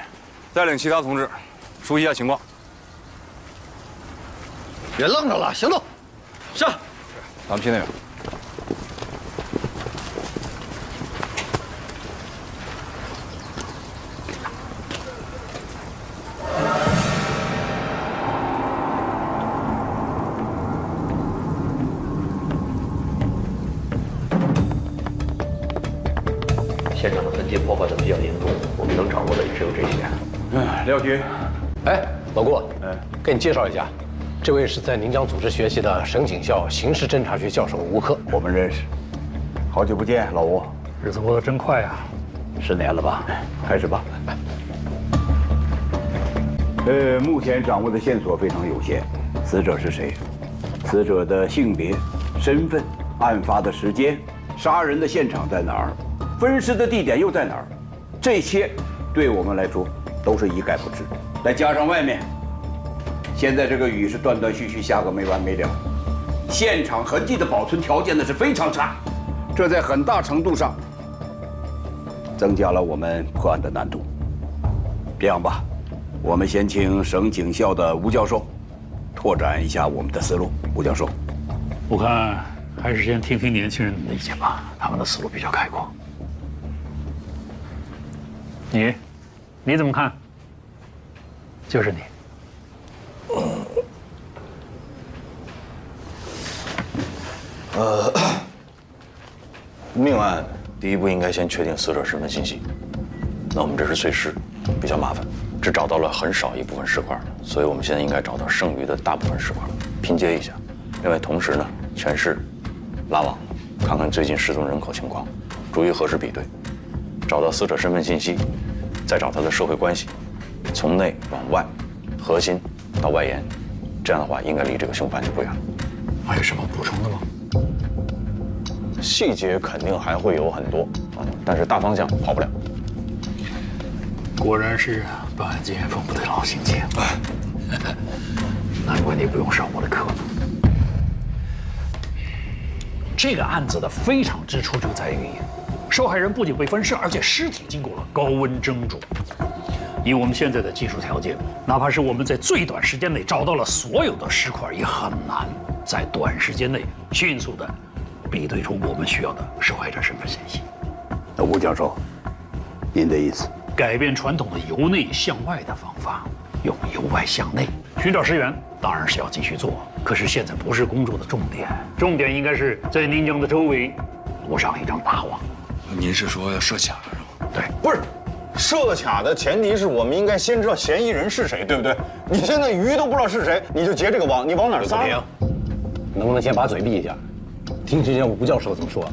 带领其他同志熟悉一下情况。别愣着了，行动！是。咱们去那边。现场的痕迹破坏的比较严重，我们能掌握的也只有这些。廖局，哎，老顾，给你介绍一下，这位是在宁江组织学习的省警校刑事侦查学教授吴克，我们认识，好久不见，老吴。日子过得真快啊，10年了吧？开始吧。目前掌握的线索非常有限，死者是谁？死者的性别、身份、案发的时间、杀人的现场在哪儿？分尸的地点又在哪儿？这些对我们来说都是一概不知。再加上外面，现在这个雨是断断续续下个没完没了，现场痕迹的保存条件呢是非常差，这在很大程度上增加了我们破案的难度。这样吧，我们先请省警校的吴教授拓展一下我们的思路。吴教授，我看还是先听听年轻人的意见吧，他们的思路比较开阔。你怎么看？就是你。命案第一步应该先确定死者身份信息。那我们这是碎尸，比较麻烦，只找到了很少一部分尸块，所以我们现在应该找到剩余的大部分尸块，拼接一下。另外，同时呢，全市拉网，看看最近失踪人口情况，逐一核实比对，找到死者身份信息，再找他的社会关系，从内往外，核心到外延，这样的话应该离这个凶犯就不远了。还有什么补充的吗？细节肯定还会有很多，但是大方向跑不了。果然是办案经验丰富的老刑警，难怪你不用上我的课。这个案子的非常之处就在于，受害人不仅被分尸，而且尸体经过了高温蒸煮。以我们现在的技术条件，哪怕是我们在最短时间内找到了所有的尸块，也很难在短时间内迅速的比对出我们需要的受害者身份信息。那吴教授，您的意思？改变传统的由内向外的方法，用由外向内寻找尸源，当然是要继续做。可是现在不是工作的重点，重点应该是在宁江的周围布上一张大网。您是说要设卡是吗？对，不是。设卡的前提是我们应该先知道嫌疑人是谁，对不对？你现在鱼都不知道是谁，你就结这个网，你往哪撒？能不能先把嘴闭一下？听之前吴教授怎么说？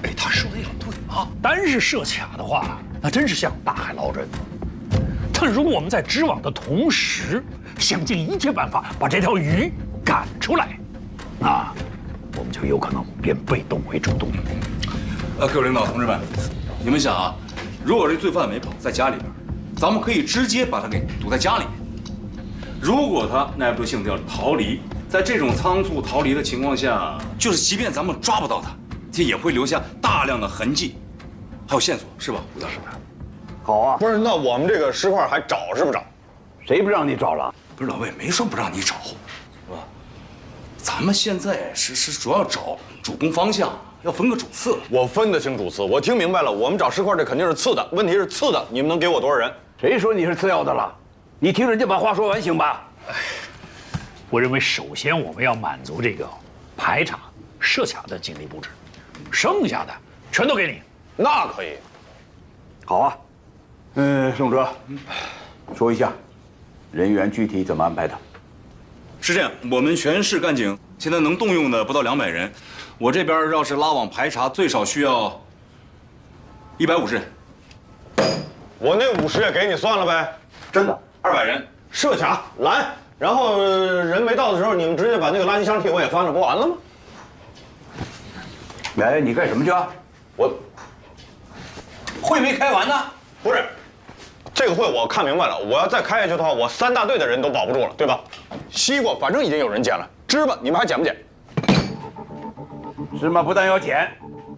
哎，他说的也对啊。单是设卡的话，那真是像大海捞针。但如果我们在织网的同时，想尽一切办法把这条鱼赶出来，那我们就有可能变被动为主动。各位领导同志们，你们想啊？如果这罪犯没跑，在家里边，咱们可以直接把他给堵在家里面。如果他耐不住性子要逃离，在这种仓促逃离的情况下，就是即便咱们抓不到他，这也会留下大量的痕迹，还有线索，是吧，吴教授？好啊，不是，那我们这个尸块还找是不找？谁不让你找了？不是老魏没说不让你找，是吧？咱们现在是主要找主攻方向。要分个主次，我分得清主次，我听明白了。我们找尸块这肯定是次的，问题是次的，你们能给我多少人？谁说你是次要的了？你听人家把话说完行吧？我认为首先我们要满足这个排查、设卡的警力布置，剩下的全都给你。那可以。好啊，宋哲，说一下人员具体怎么安排的？是这样，我们全市干警现在能动用的不到200人。我这边要是拉网排查，最少需要150人。我那50也给你算了呗。真的，200人设卡拦，然后人没到的时候，你们直接把那个垃圾箱替我也翻了，不完了吗？哎，你干什么去啊？我会没开完呢？不是，这个会我看明白了，我要再开下去的话，我3大队的人都保不住了，对吧？西瓜反正已经有人捡了，芝麻你们还捡不捡？芝麻不但要捡，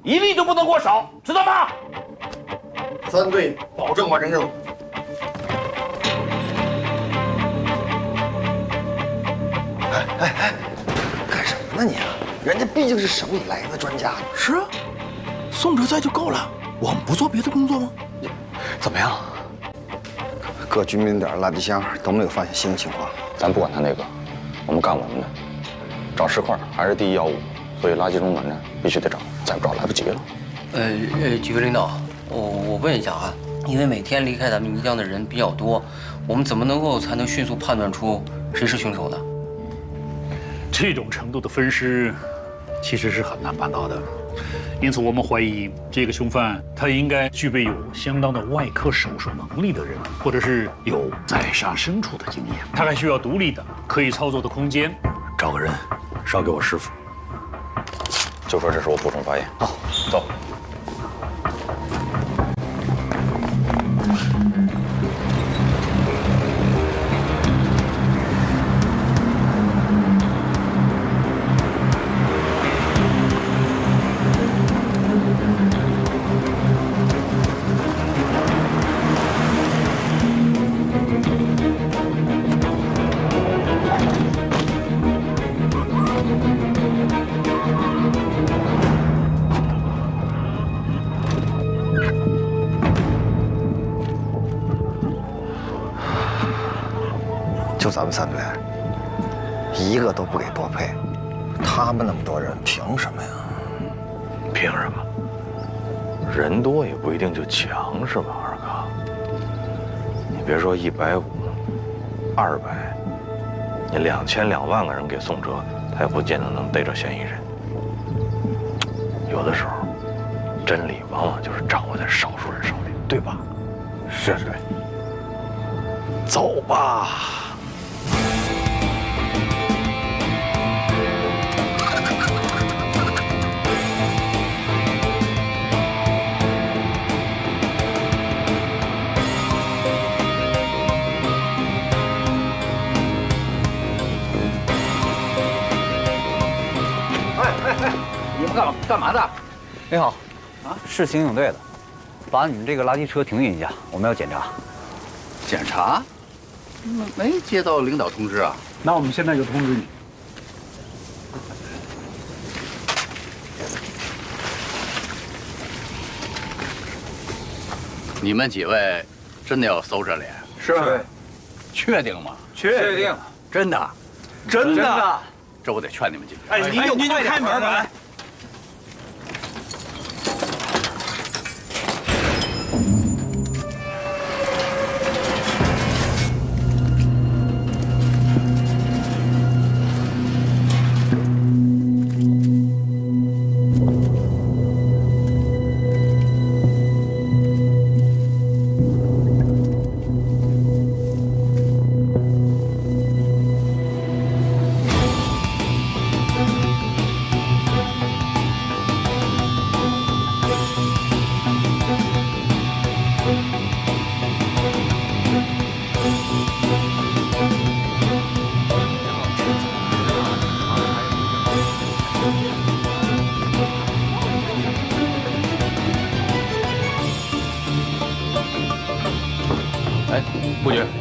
一粒都不能给我少，知道吗？3队保证完成任务。哎，干什么呢你？人家毕竟是省里来的专家。是啊，宋哲在就够了，我们不做别的工作吗？怎么样？各居民点垃圾箱都没有发现新的情况。咱不管他那个，我们干我们的，找石块还是第一要务，所以垃圾中转站必须得找，再不找来不及了。几位领导，我问一下啊，因为每天离开咱们泥江的人比较多，我们怎么才能迅速判断出谁是凶手呢？这种程度的分尸，其实是很难办到的。因此，我们怀疑这个凶犯他应该具备有相当的外科手术能力的人，或者是有宰杀牲畜的经验。他还需要独立的、可以操作的空间。找个人捎给我师傅。就说这是我补充发言。好，走。就咱们3队，一个都不给多配，他们那么多人，凭什么呀？凭什么？人多也不一定就强，是吧，二哥？你别说150、200，你2000、2万个人给宋哲，他也不见得能逮着嫌疑人。有的时候，真理往往就是掌握在少数人手里，对吧？是。走吧。你们干嘛的？你好，是刑警队的，把你们这个垃圾车停运一下，我们要检查。检查？没接到领导通知啊？那我们现在就通知你。你们几位真的要搜这脸？是。确定吗？确定。真的？真的。这我得劝你们几个。哎，您就开门吧。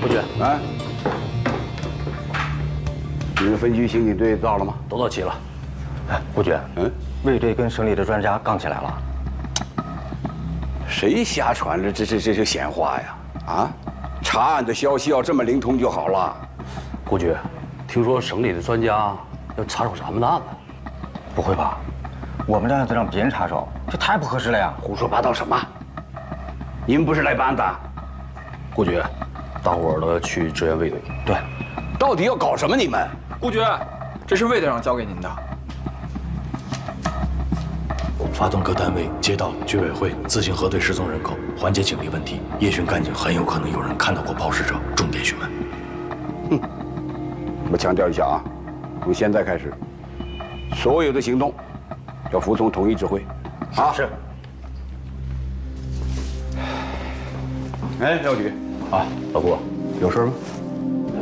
不决啊！你们分局刑警队到了吗？都到齐了。哎，不决，卫队跟省里的专家杠起来了。谁瞎传了这闲话呀？啊，查案的消息要这么灵通就好了。顾局，听说省里的专家要插手咱们的案子。不会吧？我们的案子让别人插手，这太不合适了呀！胡说八道什么？你们不是来办的？顾局，大伙儿都要去支援卫队。对，到底要搞什么？你们？顾局，这是卫队长交给您的。发动各单位、街道、居委会自行核对失踪人口，缓解警力问题。夜巡干警很有可能有人看到过抛尸者，重点询问。我强调一下啊，从现在开始，所有的行动要服从统一指挥。啊，是。哎，廖局，啊，老顾，有事吗？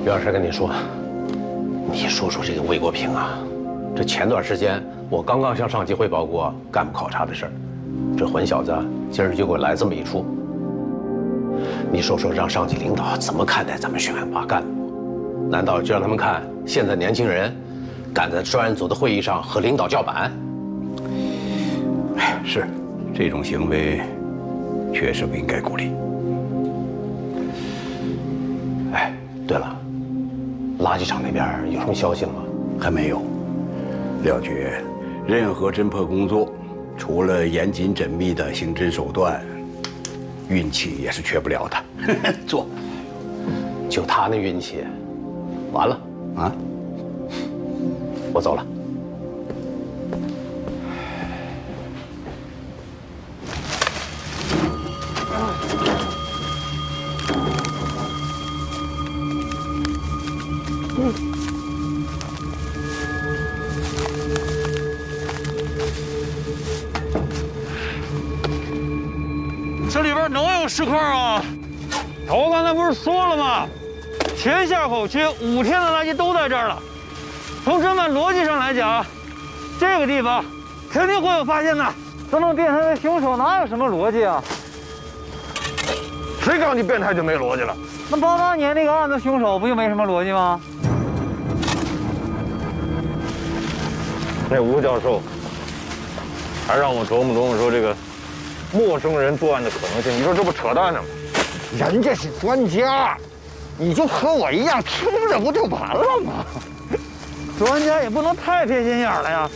袁老师跟你说，你说说这个魏国平啊，这前段时间我刚刚向上级汇报过干部考察的事儿，这混小子今儿就给我来这么一出。你说说，让上级领导怎么看待咱们选拔干部？难道就让他们看现在年轻人敢在专案组的会议上和领导叫板？哎，是，这种行为确实不应该鼓励。哎，对了，垃圾场那边有什么消息了吗？还没有。廖局，任何侦破工作，除了严谨缜密的刑侦手段，运气也是缺不了的。做，就他那运气，完了啊！我走了。这里边能有石块啊？我刚才不是说了吗？前下口区5天的垃圾都在这儿了。从侦办逻辑上来讲，这个地方肯定会有发现的。这么变态的凶手哪有什么逻辑啊？谁告诉你变态就没逻辑了？那88年那个案子凶手不就没什么逻辑吗？那吴教授还让我琢磨琢磨说这个陌生人作案的可能性，你说这不扯淡呢吗？人家是专家，你就和我一样听着不就完了吗？专家也不能太偏心眼了呀！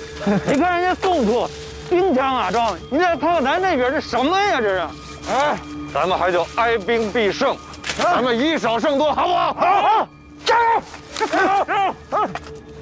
你看人家宋处兵强马壮，你再看看咱这边这什么呀？这是，哎，咱们还叫哀兵必胜，咱们以少胜多，好不好？好，加油！加油！